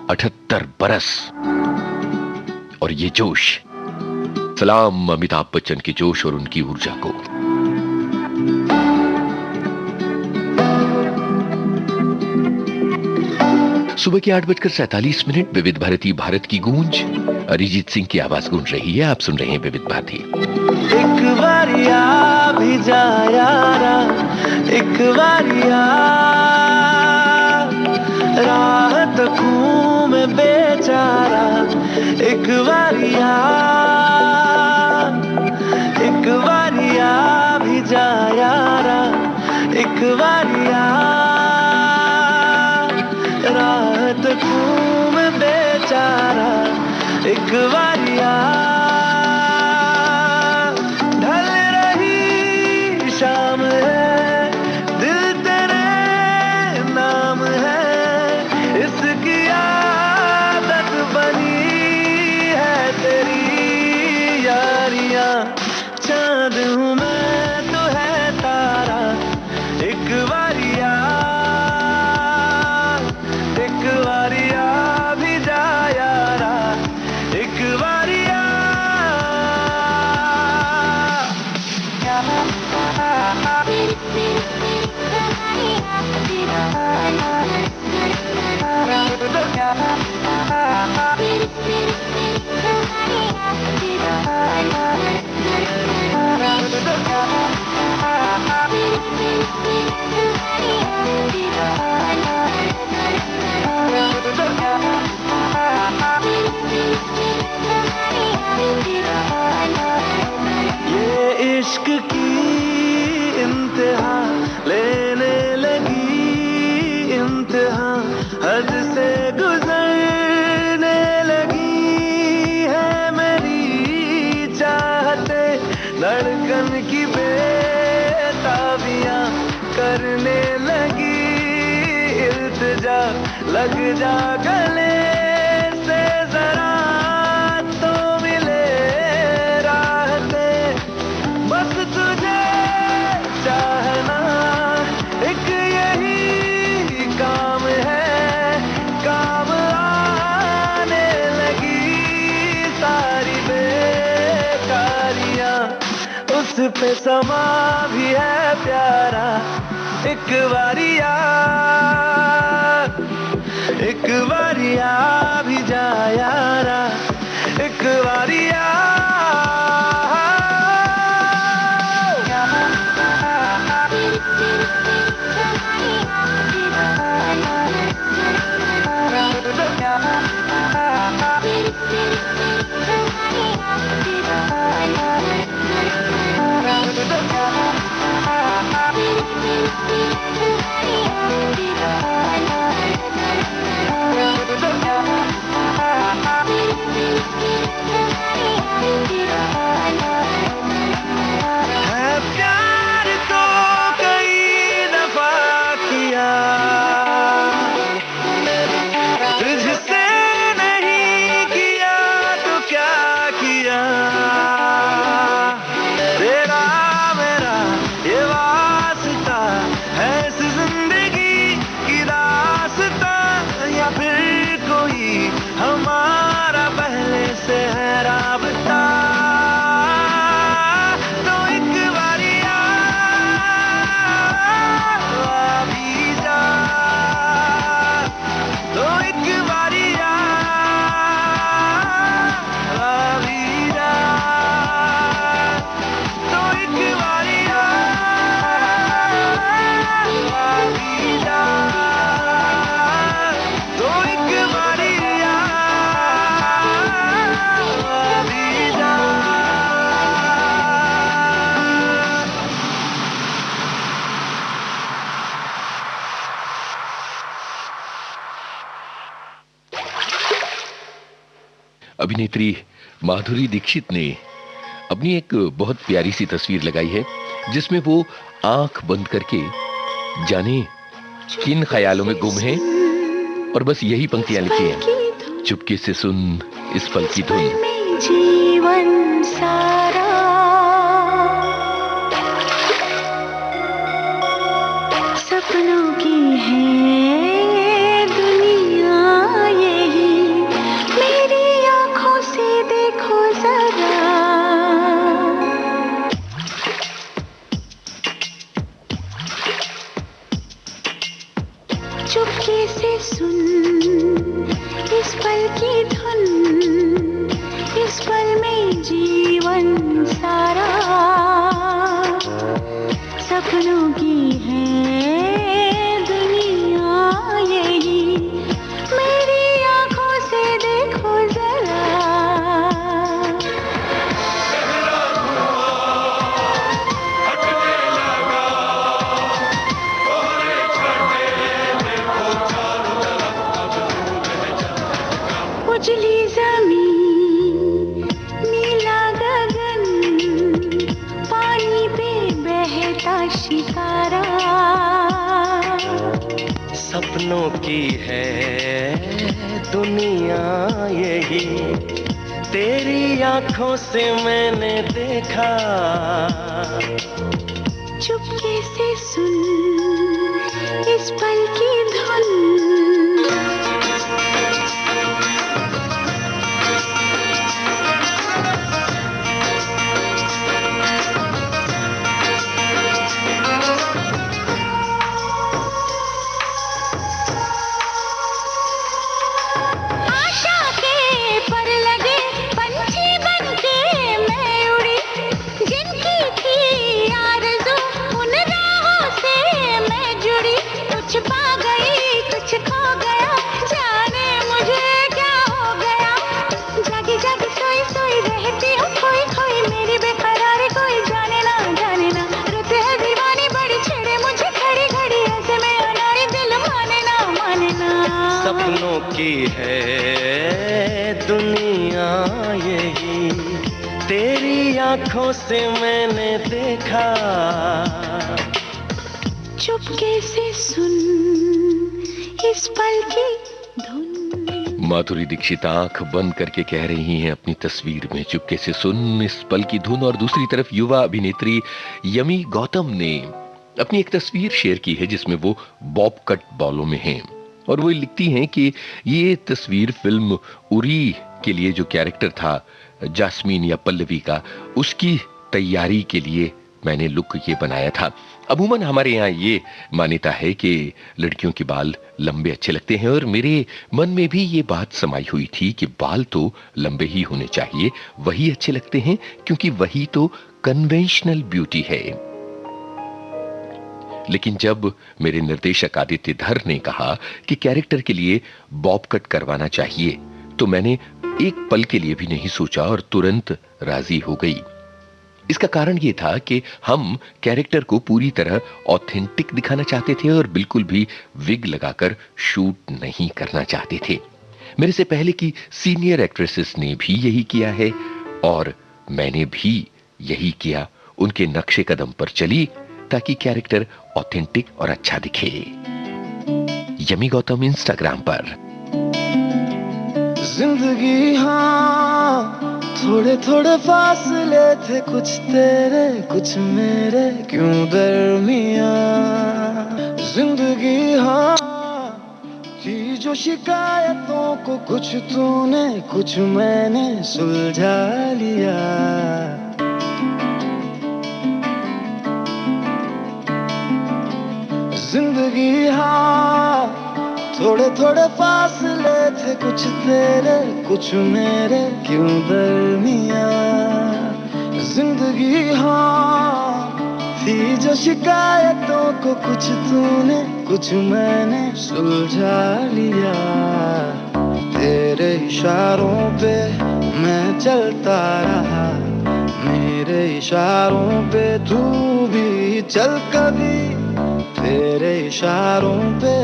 78 बरस और ये जोश। सलाम अमिताभ बच्चन के जोश और उनकी ऊर्जा को। सुबह के 8:47 विविध भारती भारत की गूंज, अरिजीत सिंह की आवाज गूंज रही है। आप सुन रहे हैं विविध भारती। एक बारिया भी जा यारा, एक बारिया राहत खून में बेचारा, एक बारिया भी जा यारा, एक बारिया राहत खून में बेचारा, एक बारिया ढल रही शाम है, दिल तेरे नाम है, इसकी आदत बनी है तेरी यारियां। चांद हूँ मैं तो है तारा, एक बारिया भी जा यारा, एक बारिया। ये इश्क की इंतहा लेने लगी, इंतहा हद से गुजरने लगी है मेरी चाहते, धड़कन की बेताबियां करने लगी, इल्तिजा लग जा गले से जरा तो मिले राहते, बस तुझे चाहना एक यही काम है, काम आने लगी सारी बेकारियां, उस पे समा भी है प्यारा, एक बारिया भी जा यारा, एक बारिया। हमारा पहले से है राबता, तो एक बारिया भी जा, तो एक बारिया भी जा, तो एक बारिया भी जा, तो एक बारिया। अभिनेत्री माधुरी दीक्षित ने अपनी एक बहुत प्यारी सी तस्वीर लगाई है, जिसमें वो आंख बंद करके जाने किन ख्यालों में गुम है, और बस यही पंक्तियां लिखी हैं, चुपके से सुन इस पल की धुन, जीवन सारा सपनों की है दुनिया यही, मेरी आंखों से देखो जरा, चुपके से सुन इस पल की धुन, इस पल में जीवन सारा सपनों की है दुनिया यही, मेरी आंखों से देखो जरा। उजली जमीन शिकारा। सपनों की है दुनिया यही, तेरी आंखों से मैंने देखा। चुपके से सुन इस पल की धुन, सपनों की है दुनिया यही, तेरी आंखों से मैंने देखा। चुपके से सुन इस पल की धुन। माधुरी दीक्षित आंख बंद करके कह रही हैं अपनी तस्वीर में चुपके से सुन इस पल की धुन। और दूसरी तरफ युवा अभिनेत्री यमी गौतम ने अपनी एक तस्वीर शेयर की है जिसमें वो बॉब कट बालों में हैं और वो लिखती हैं कि ये तस्वीर फिल्म उरी के लिए जो कैरेक्टर था जास्मीन या पल्लवी का, उसकी तैयारी के लिए मैंने लुक ये बनाया था। अमूमन हमारे यहाँ ये मान्यता है कि लड़कियों के बाल लंबे अच्छे लगते हैं और मेरे मन में भी ये बात समाई हुई थी कि बाल तो लंबे ही होने चाहिए, वही अच्छे लगते हैं क्योंकि वही तो कन्वेंशनल ब्यूटी है। लेकिन जब मेरे निर्देशक आदित्य धर ने कहा कि कैरेक्टर के लिए बॉब कट करवाना चाहिए तो मैंने एक पल के लिए भी नहीं सोचा और तुरंत राजी हो गई। इसका कारण यह था कि हम कैरेक्टर को पूरी तरह ऑथेंटिक दिखाना चाहते थे और बिल्कुल भी विग लगाकर शूट नहीं करना चाहते थे। मेरे से पहले की सीनियर एक्ट्रेसेस ने भी यही किया है और मैंने भी यही किया, उनके नक्शे कदम पर चली ताकि कैरेक्टर ऑथेंटिक और अच्छा दिखे। यमी गौतम इंस्टाग्राम पर। जिंदगी हाँ थोड़े थोड़े फासले थे, कुछ तेरे कुछ मेरे क्यों दरमिया। जिंदगी हाँ की जो शिकायतों को कुछ तूने कुछ मैंने सुलझा लिया। जिंदगी हाँ थोड़े थोड़े फासले थे, कुछ तेरे कुछ मेरे क्यों दरमिया। जिंदगी हाँ थी जो शिकायतों को कुछ तूने कुछ मैंने सुलझा लिया। तेरे इशारों पे मैं चलता रहा, मेरे इशारों पे तू भी चल कभी। तेरे इशारों पे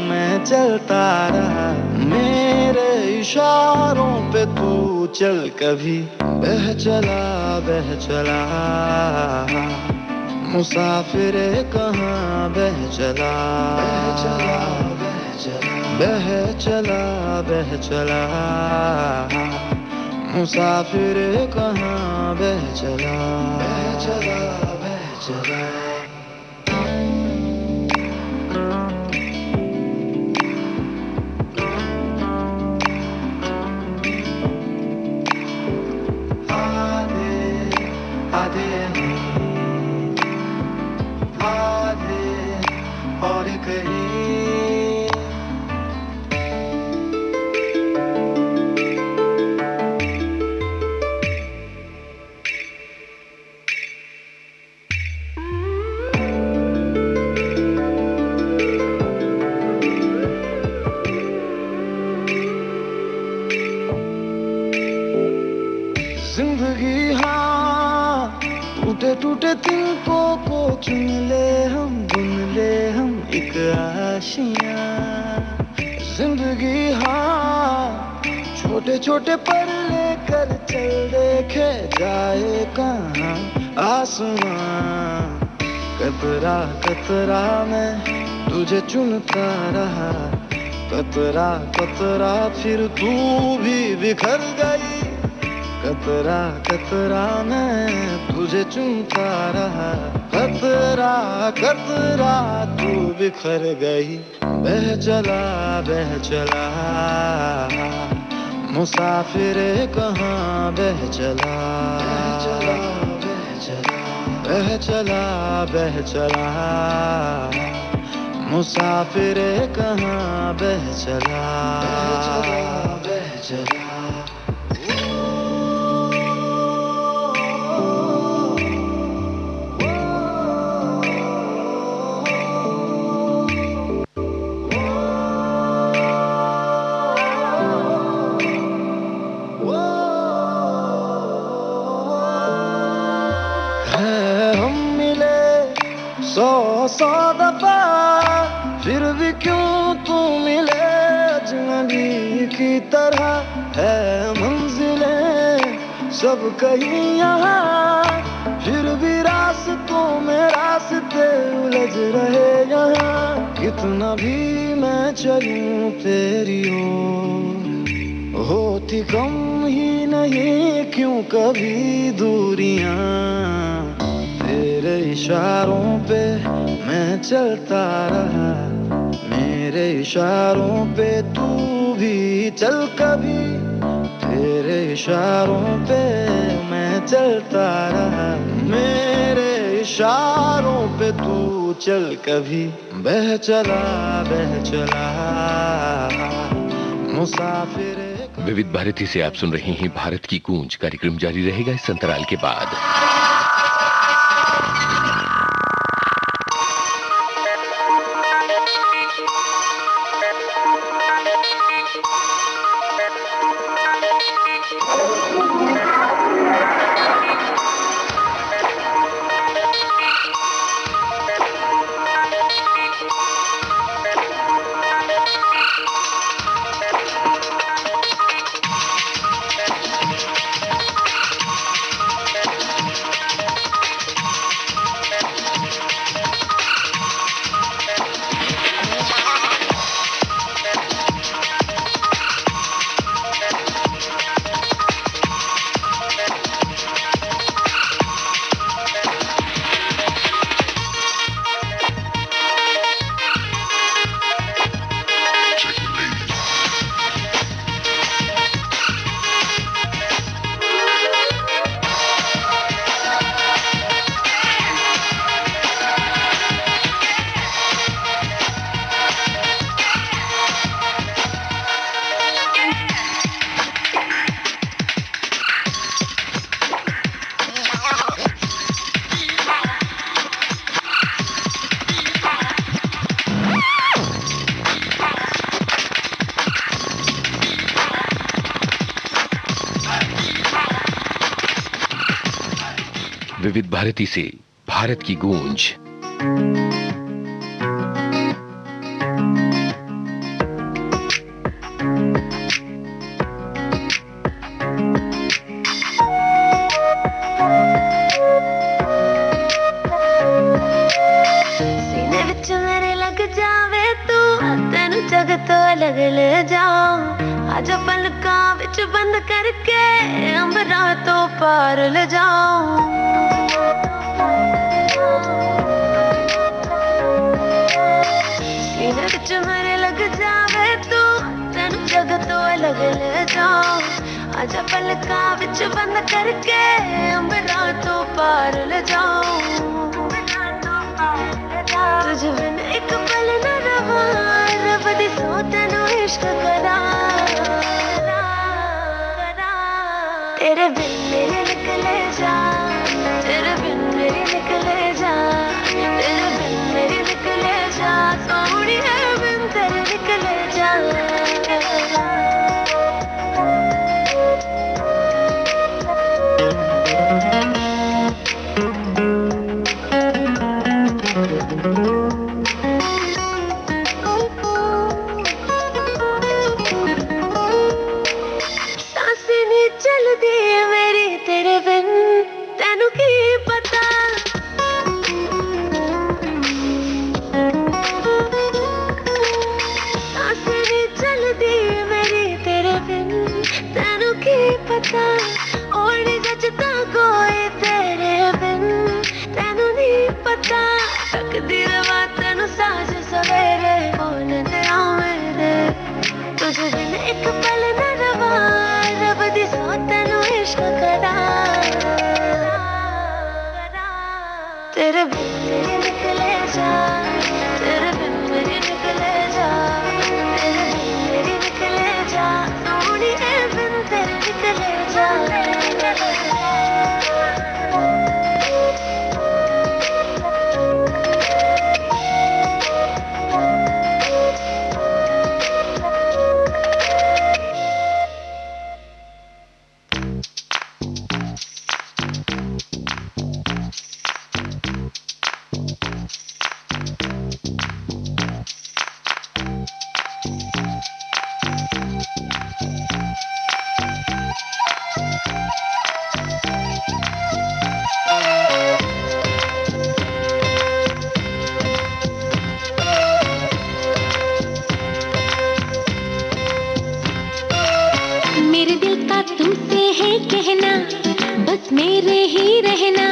मैं चलता रहा, मेरे इशारों पे तू चल कभी। बह चला मुसाफिर कहाँ बह चला। बह चला मुसाफिर कहाँ बह चला। और कहीं जिंदगी हाँ टूटे टूटे तिनकों को चुन ले हम, बुन ले हम एक आशियाँ। जिंदगी हाँ छोटे छोटे पर लेकर चल, देखे जाए कहाँ आसमां। कतरा कतरा मैं तुझे चुनता रहा, कतरा कतरा फिर तू भी बिखर गई। कतरा कतरा मैं तुझे चुनता रहा, कतरा कतरा तू बिखर गई। बह चला मुसाफिरे कहाँ बह चला, बह चला मुसाफिरे कहाँ बह चला, बह चला। सौ दफा फिर भी क्यों तू मिले अजनबी की तरह। है मंजिलें सब कहीं यहाँ, फिर भी रास्तों में रास्ते उलझ रहे यहाँ। कितना भी मैं चलूं तेरी ओर, होती कम ही नहीं क्यों कभी दूरियां। तेरे इशारों पे मैं चलता रहा, मेरे इशारों पे तू भी चल कभी। तेरे इशारों पे मैं चलता रहा, मेरे इशारों पे तू चल कभी। बह चला मुसाफिर। विविध भारती से आप सुन रहे हैं भारत की गूंज। कार्यक्रम जारी रहेगा इस अंतराल के बाद। विविध भारती से भारत की गूंज। सीने विच मेरे लग जावे तू, तेनू जग तो लग ले जाऊं। आजा पलकां विच बंद करके अंबरां तो पार ले जाऊं। सीने विच मेरे लग जावे तू, तेनू जग तो लग ले जाऊं। आजा पलकां विच बंद करके अंबरां तो पार ले जाऊं। तुझ बिन एक पल न रहा, रब दी सौ तेनू इश्क करा। तेरे बिन मेरे निकले जा, तेरे बिन मेरे निकले जा, तेरे बिन मेरे निकले जा। सोहनी है बिन तेरे निकले जा। सांसें नहीं चलदी मेरी तेरे बिन, तुझे बिन एक पल न रवा रब दी सौ तेनू इश्क करा तेरे बिन मेरे निकले जा तेरे बिन मेरे निकले जा तेरे बिन मेरे निकले जा सोनिए बिन तेरे निकले जा मेरे दिल का तुमसे है कहना बस मेरे ही रहना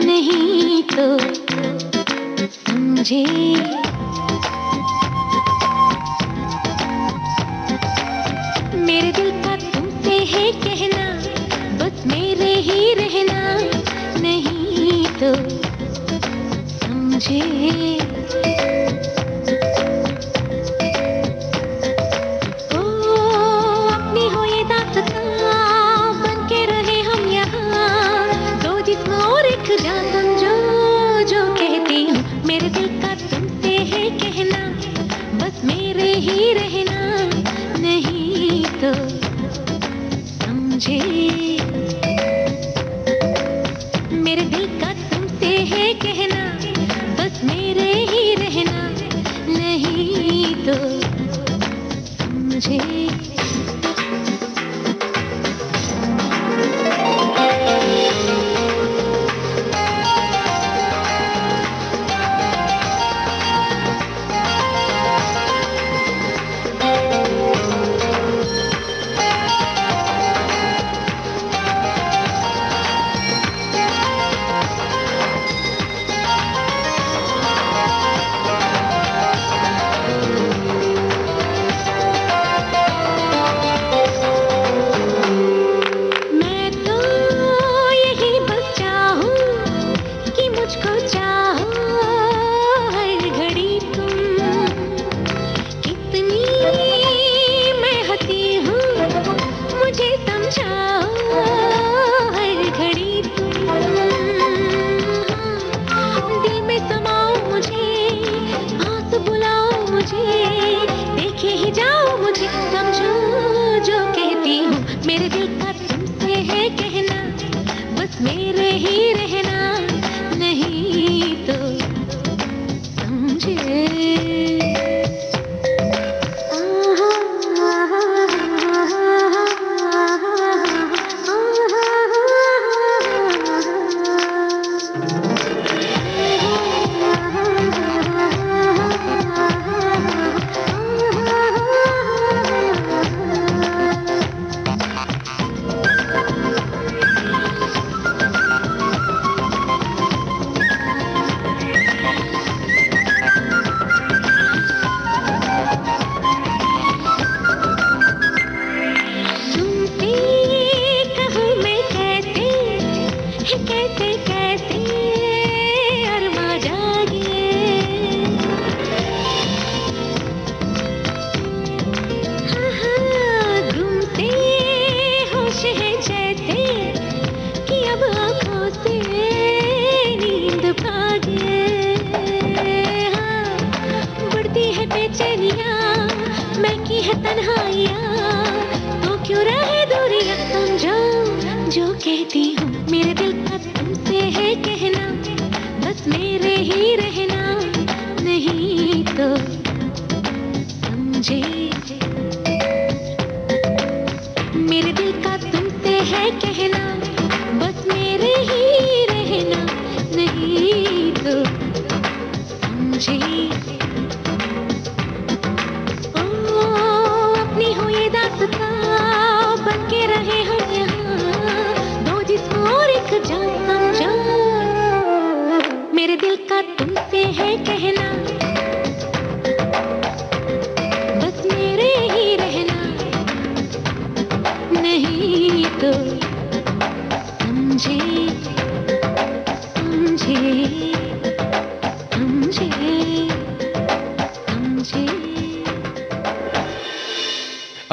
नहीं तो समझे मेरे दिल का तुमसे है कहना बस मेरे ही रहना नहीं तो समझे मेरे दिल का तुमसे है कहना बस मेरे ही रहना नहीं तो समझे मेरे दिल का तुमसे है कहना बस मेरे ही रहना नहीं तो समझे मेरे दिल का तुमसे है कहना बस मेरे ही रहना नहीं तो समझे कैसे कैसे अरमा जागे घूमते होश है जैसे कि अब आँखों से नींद भागे बढ़ती है बेचैनियाँ मैं की है तन्हाइयाँ तो क्यों रहे दूरियाँ समझो जो कहती हूँ मेरे दिल का तुमसे है कहना बस मेरे ही रहना नहीं तो समझे मेरे दिल का तुमसे है कहना बस मेरे ही रहना नहीं तो समझे अपनी हो ये दास्तां बन के रहे हम यहाँ दो जिस्म और एक जान समझो मेरे दिल का तुमसे है कहना बस मेरे ही रहना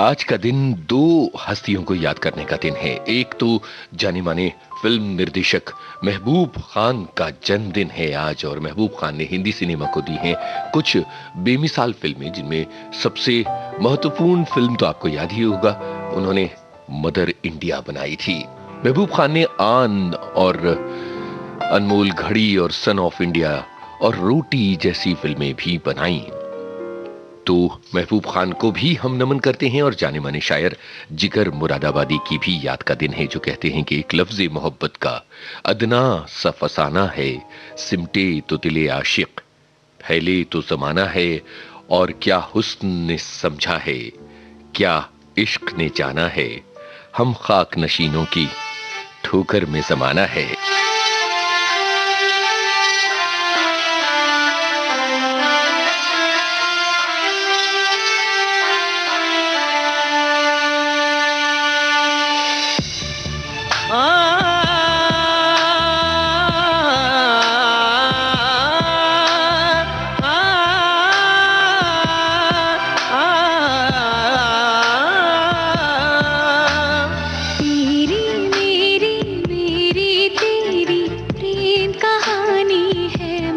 आज का दिन दो हस्तियों को याद करने का दिन है। एक तो जाने माने फिल्म निर्देशक महबूब खान का जन्मदिन है आज, और महबूब खान ने हिंदी सिनेमा को दी हैं कुछ बेमिसाल फिल्में, जिनमें सबसे महत्वपूर्ण फिल्म तो आपको याद ही होगा, उन्होंने मदर इंडिया बनाई थी। महबूब खान ने आन और अनमोल घड़ी और सन ऑफ इंडिया और रोटी जैसी फिल्में भी बनाई। तो महबूब खान को भी हम नमन करते हैं, और जाने माने शायर जिगर मुरादाबादी की भी याद का दिन है, जो कहते हैं कि एक लफ्ज़े मोहब्बत का अदना सा फसाना है, सिमटे तो दिले आशिक, फैले तो जमाना है, और क्या हुस्न ने समझा है, क्या इश्क ने जाना है, हम खाक नशीनों की ठोकर में जमाना है।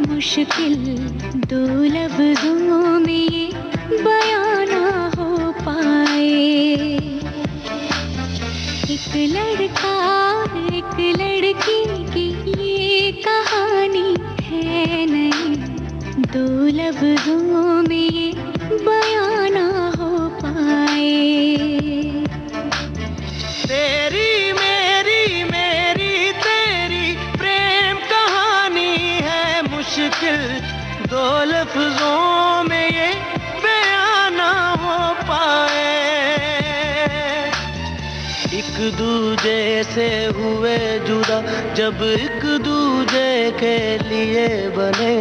मुश्किल दो लफ्जों में ये बयां ना हो पाए। एक लड़का एक लड़की की ये कहानी है नहीं, दो लफ्जों में ये बयां ना हो पाए। तेरी मेरी मेरी तेरी प्रेम कहानी है मुश्किल, दो लफ्जों में ये बयां ना हो पाए। एक दूजे से हुए जुदा जब एक दूजे के लिए बने,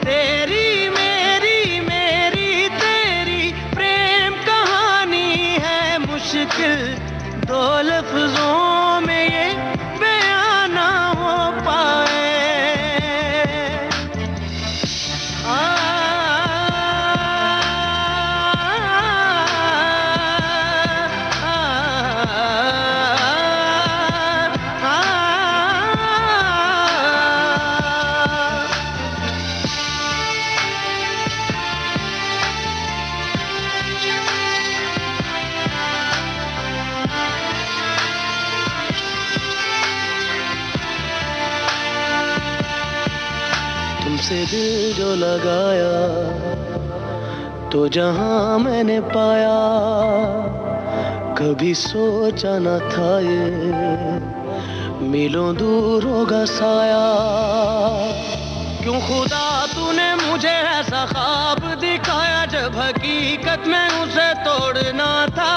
तेरी मेरी मेरी तेरी प्रेम कहानी है मुश्किल, दो लफ्जों में ये बयां ना हो पाए। तुमसे दिल जो लगाया तो जहां मैंने पाया, कभी सोचा न था ये मीलों दूर होगा साया। क्यों खुदा तूने मुझे ऐसा ख्वाब दिखाया जब हकीकत में उसे तोड़ना था।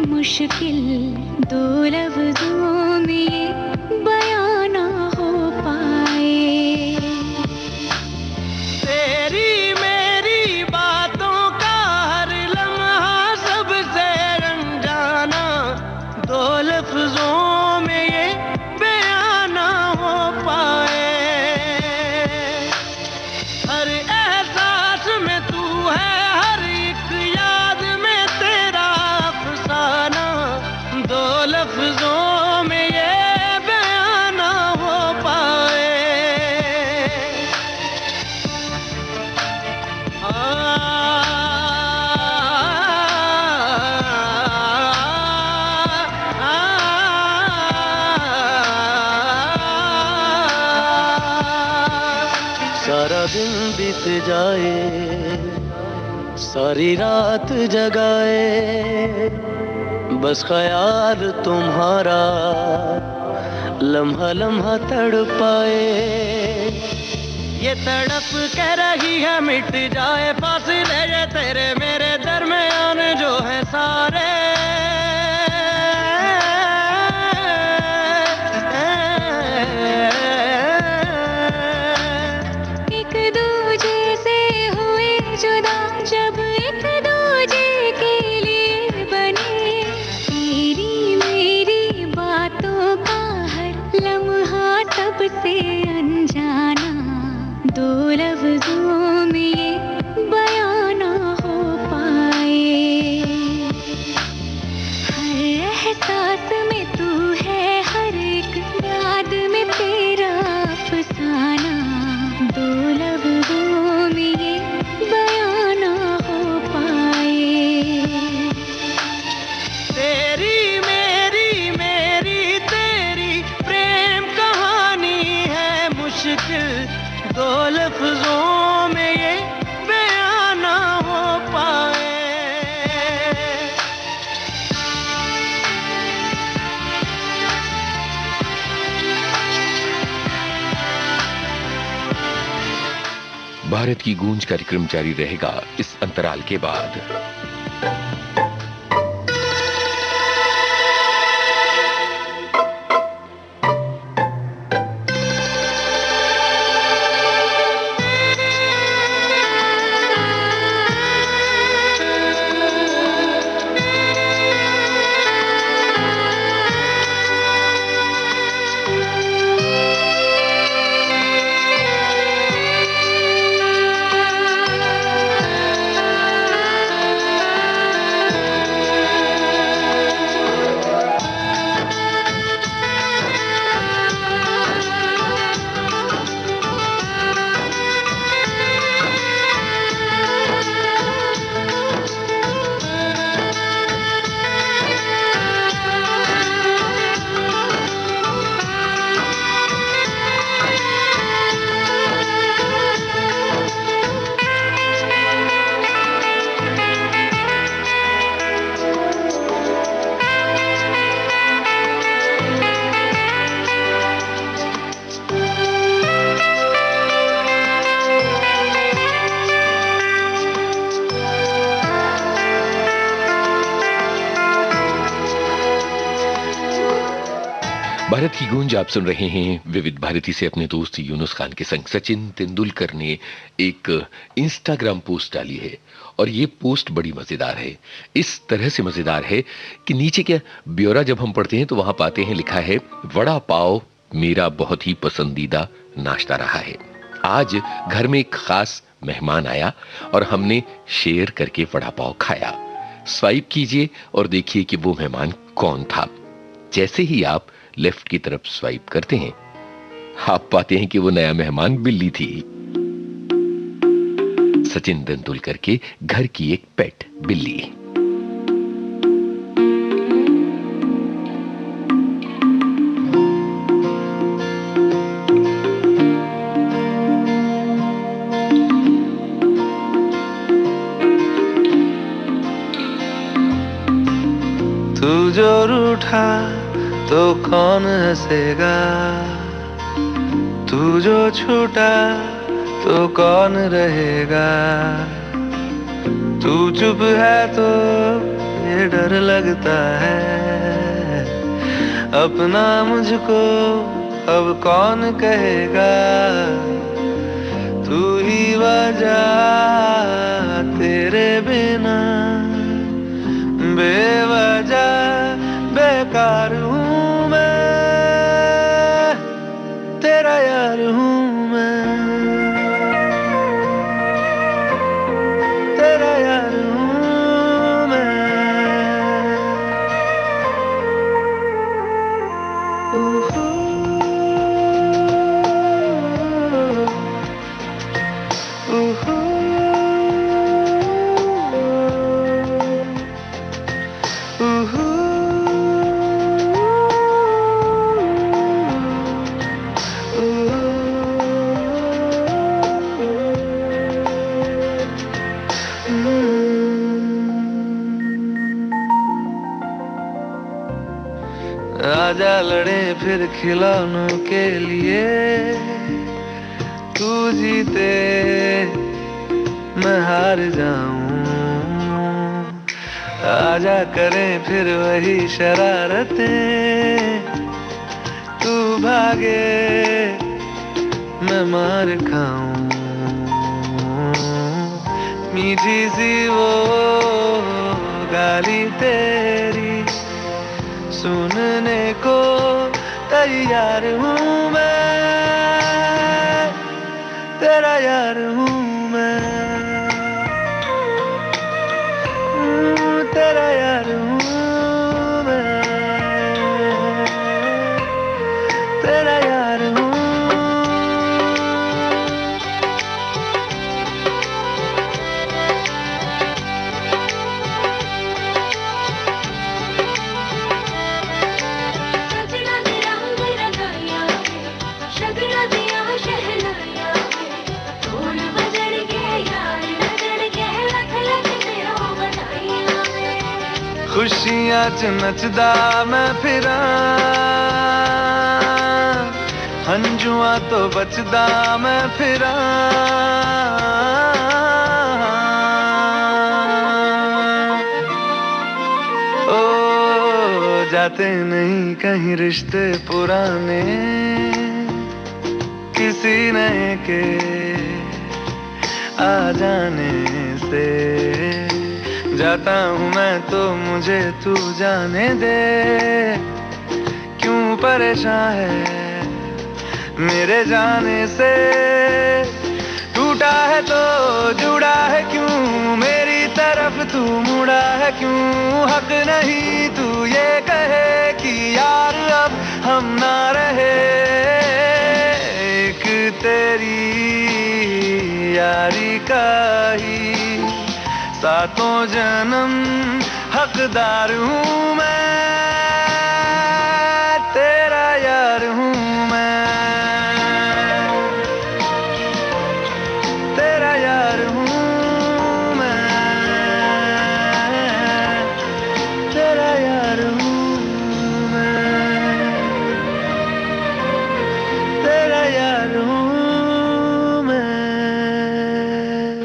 मुश्किल दो लफ्जों में ये बयां ना हो पाए। तेरी मेरी बातों का हर लम्हा सबसे अनजाना, दो लफ्जों में ये बयां ना हो पाए। हर एहसास में तू है, हर एक याद में तेरा अफसाना, दो लफ्जों में ये बयां ना हो पाए। सारा दिन बीत जाए, सारी रात जगाए, बस ख्याल तुम्हारा लम्हा लम्हा तड़पाए। ये तड़प कह रही है मिट जाए फासले ये तेरे मेरे दरमियान जो है सारे। एक भारत की गूंज कार्यक्रम जारी रहेगा इस अंतराल के बाद। भारत की गूंज आप सुन रहे हैं विविध भारती से। अपने दोस्त यूनुस खान के संग सचिन तेंदुलकर ने एक इंस्टाग्राम पोस्ट डाली है और ये पोस्ट बड़ी मजेदार है। इस तरह से मजेदार है कि नीचे क्या ब्यौरा जब हम पढ़ते हैं तो वहां पाते हैं लिखा है, वड़ा पाव मेरा बहुत ही पसंदीदा नाश्ता रहा है। आज घर में एक खास मेहमान आया और हमने शेयर करके वड़ा पाव खाया। स्वाइप कीजिए और देखिए कि वो मेहमान कौन था। जैसे ही आप लेफ्ट की तरफ स्वाइप करते हैं, आप पाते हैं कि वो नया मेहमान बिल्ली थी। सचिन तेंदुलकर के घर की एक पेट बिल्ली। तू जो रूठा तो कौन हंसेगा, तू जो छूटा तो कौन रहेगा। तू चुप है तो ये डर लगता है, अपना मुझको अब कौन कहेगा। तू ही वजह तेरे बिना बेवजह बेकार हूँ मैं, तेरा यार हूँ मैं, तेरा यार हूँ मैं। आजा लड़े फिर खिलौनों के लिए, तू जीते मैं हार जाऊं। आजा करें फिर वही शरारतें, तू भागे मैं मार खाऊं। मीठी सी वो गाली तेरी सुनने को तैयार हूँ मैं, तेरा यार हूँ मैं, तेरा यार हूँ मैं, तेरा यार हूँ। खुशियां च नचदा मैं फिरां, हंजुआं तो बचदा मैं फिरा। ओ जाते नहीं कहीं रिश्ते पुराने किसी नए के आ जाने से। जाता हूँ मैं तो मुझे तू जाने दे, क्यों परेशान है मेरे जाने से। टूटा है तो जुड़ा है क्यों, मेरी तरफ तू मुड़ा है क्यों। हक नहीं तू ये कहे कि यार अब हम ना रहे। एक तेरी यारी का ही सातों जन्म हकदार हूँ मैं, तेरा यार हूँ मैं, तेरा यार हूँ मैं, तेरा यार हूँ मैं, तेरा यार हूँ मैं।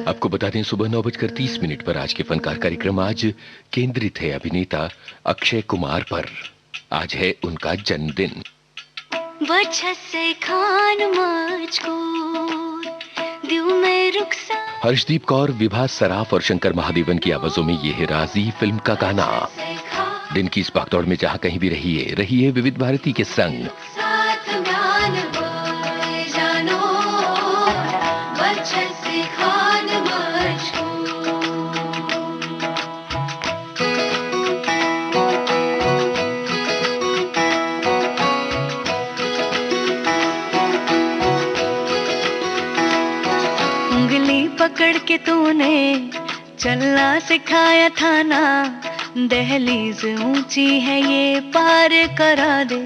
आपको बता दें सुबह 9:30 पर आज के फनकार कार्यक्रम आज केंद्रित है अभिनेता अक्षय कुमार पर। आज है उनका जन्मदिन। हर्षदीप कौर, विभा सराफ और शंकर महादेवन की आवाजों में ये है राजी फिल्म का गाना। दिन की इस भागदौड़ में जहां कहीं भी रहिए विविध भारती के संग। पकड़ के तूने चलना सिखाया था ना, दहलीज ऊंची है ये पार करा दे।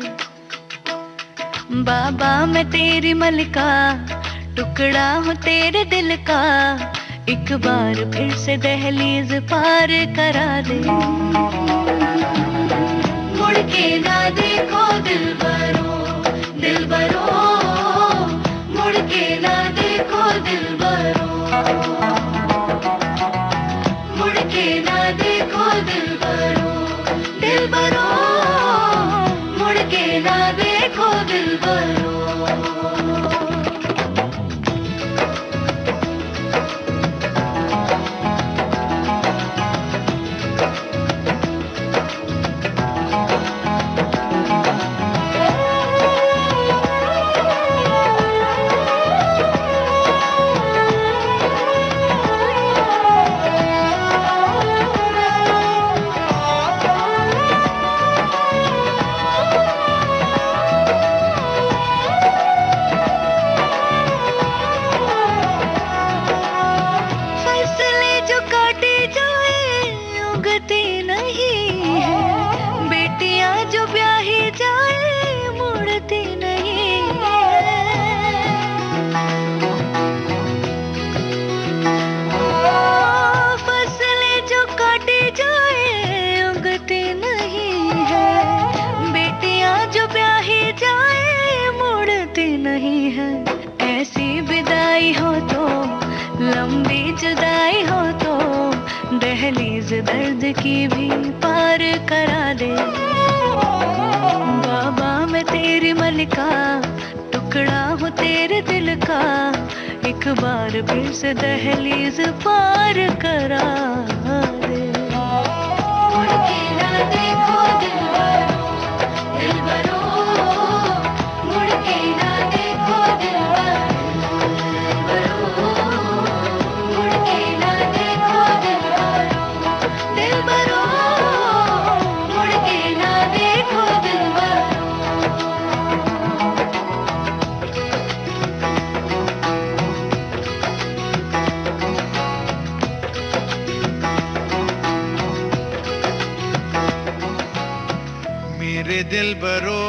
बाबा मैं तेरी मलिका, टुकड़ा हूँ तेरे दिल का, एक बार फिर से दहलीज पार करा दे। मुड़ के ना देखो दिलबरो, दिलबरो, मुड़ के ना देखो दिलबरो, मुड़ के ना देखो दिलबरो, दिलबरो, मुड़ के ना देखो दिलबरो। दर्द की भी पार करा दे। बाबा मैं तेरी मलिका, टुकड़ा हूँ तेरे दिल का, एक बार फिर से दहलीज पार करा दे। मुड़ के ना देखो दिलबरो, दिलबरो, मुड़ के ना देखो दिलबरो, मुड़ के ना देखो दिलबरो, दिलबरो, मुड़ के ना देखो दिलबरो। मेरे दिलबरो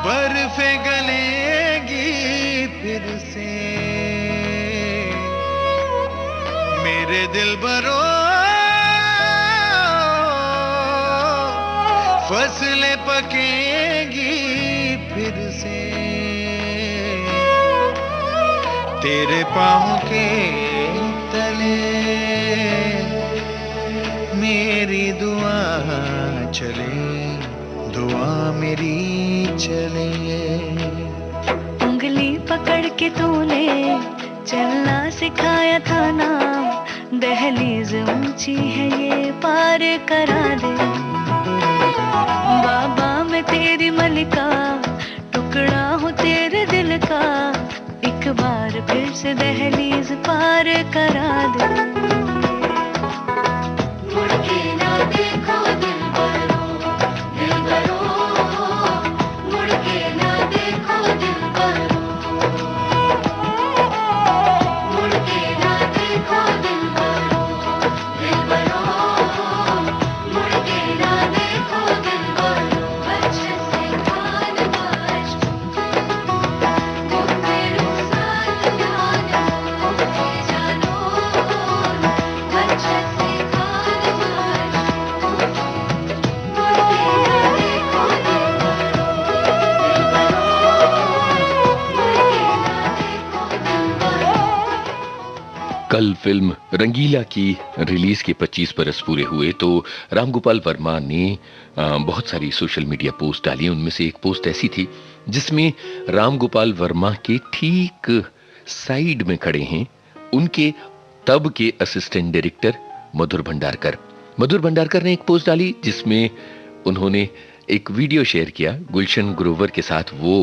बर्फे गलेगी फिर से, मेरे दिलबरो फसलें लपकेंगी फिर से तेरे पाँव के तले। मेरी दुआ चले, दुआ मेरी चले। उंगली पकड़ के तूने चलना सिखाया था ना, दहलीज ऊंची है ये पार करा दे। बाबा मैं तेरी मलिका, टुकड़ा हूँ तेरे दिल का, एक बार फिर से दहलीज पार करा दे। मुड़ के ना देखो दिलबरो, दिलबरो, मुड़ के ना देखो दिलबरो, मुड़ के ना देखो दिलबरो, दिलबरो, मुड़ के ना देखो दिलबरो। अच्छे से कान बाज, तुम मेरे साथ जानो, जानो। अच्छे से कान बाज, मुड़ के ना देखो दिलबरो, दिलबरो, मुड़ के ना देखो दिलबरो। कल फिल्म रंगीला की रिलीज के 25 बरस पूरे हुए तो रामगोपाल वर्मा ने बहुत सारी सोशल मीडिया पोस्ट डाली। उनमें से एक पोस्ट ऐसी थी जिसमें रामगोपाल वर्मा के ठीक साइड में खड़े हैं उनके तब के असिस्टेंट डायरेक्टर मधुर भंडारकर। मधुर भंडारकर ने एक पोस्ट डाली जिसमें उन्होंने एक वीडियो शेयर किया गुलशन ग्रोवर के साथ। वो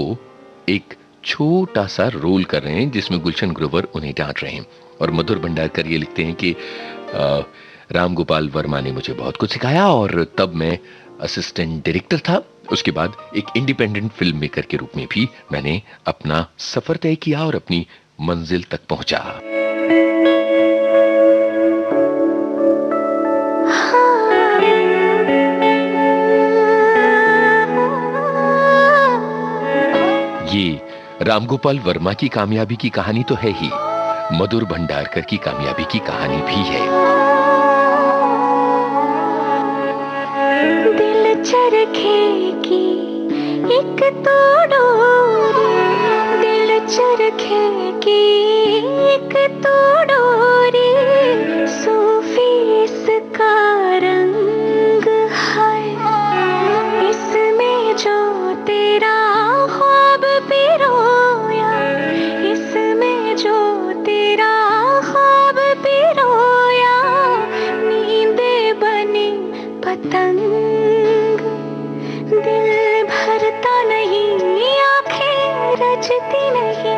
एक छोटा सा रोल कर रहे हैं जिसमें गुलशन ग्रोवर उन्हें डांट रहे हैं और मधुर भंडारकर ये लिखते हैं कि रामगोपाल वर्मा ने मुझे बहुत कुछ सिखाया और तब मैं असिस्टेंट डायरेक्टर था। उसके बाद एक इंडिपेंडेंट फिल्म मेकर के रूप में भी मैंने अपना सफर तय किया और अपनी मंजिल तक पहुंचा। ये रामगोपाल वर्मा की कामयाबी की कहानी तो है ही, मधुर भंडारकर की कामयाबी की कहानी भी है। दिल चरखे की एक तो डोरी, दिल चरखे की एक तो डोरी, सूफी इसका रंग है, इसमें जो तेरा ख्वाब पिरोया, इसमें जो तेरा ख्वाब पिरोया, नींदे बनी पतंग, दिल भरता नहीं, आंखें रजती नहीं,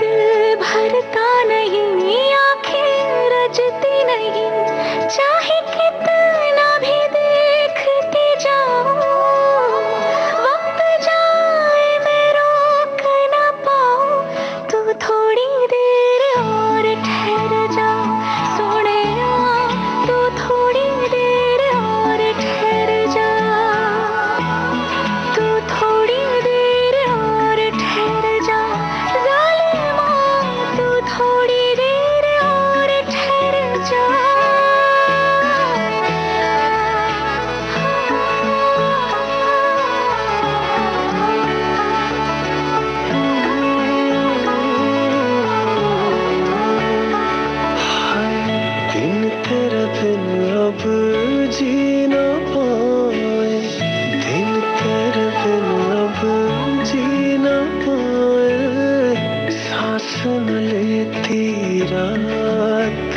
दिल भरता नहीं, आंखें रजती नहीं, चाहे कितना भी देखती जाऊं, वक्त जाए मैं रोक न पाऊं, तू थोड़ी देर और ठहर जा, सोनिया तू थोड़ी देर और ठहर जा, तू थोड़ी देर और ठहर जा, जालिमा तू थोड़ी देर और ठहर जा। दिन तेरा दिन अब जी ना पाए, दिन तेरा दिन अब जी ना पाए, सांस न लेती रात,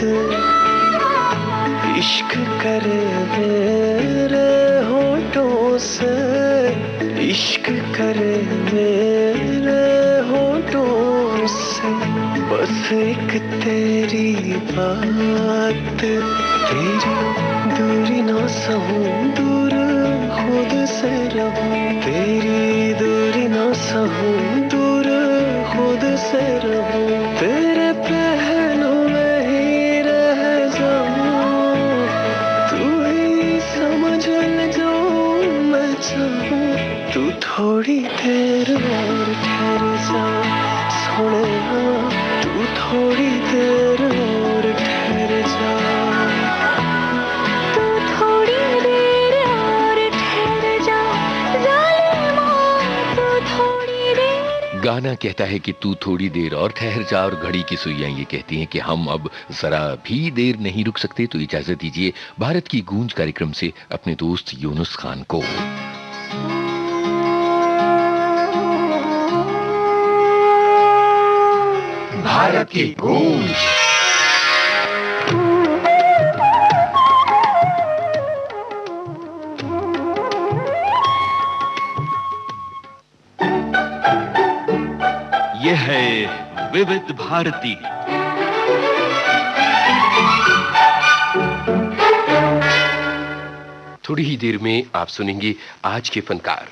इश्क करे मेरे होठों से, इश्क करे मेरे होठों से, बस एक तेरी बात, तेरी दूरी ना सहूं, दूर खुद से रहूं, तेरी दूरी ना सहूं, दूर खुद से रहूं, तेरे पहलू में ही रह जाऊं, तू ही समझ ले जो मैं चाहूं, तू थोड़ी देर और ठहर जा, सोनिया तू थोड़ी देर और ठहर जा, तू थोड़ी देर और ठहर जा, गाना कहता है कि तू थोड़ी देर और ठहर जा, और घड़ी की सुइयां ये कहती हैं कि हम अब जरा भी देर नहीं रुक सकते। तो इजाजत दीजिए भारत की गूंज कार्यक्रम से अपने दोस्त यूनुस खान को। भारत की गूंज। यह है विविध भारती। थोड़ी ही देर में आप सुनेंगे आज के फनकार।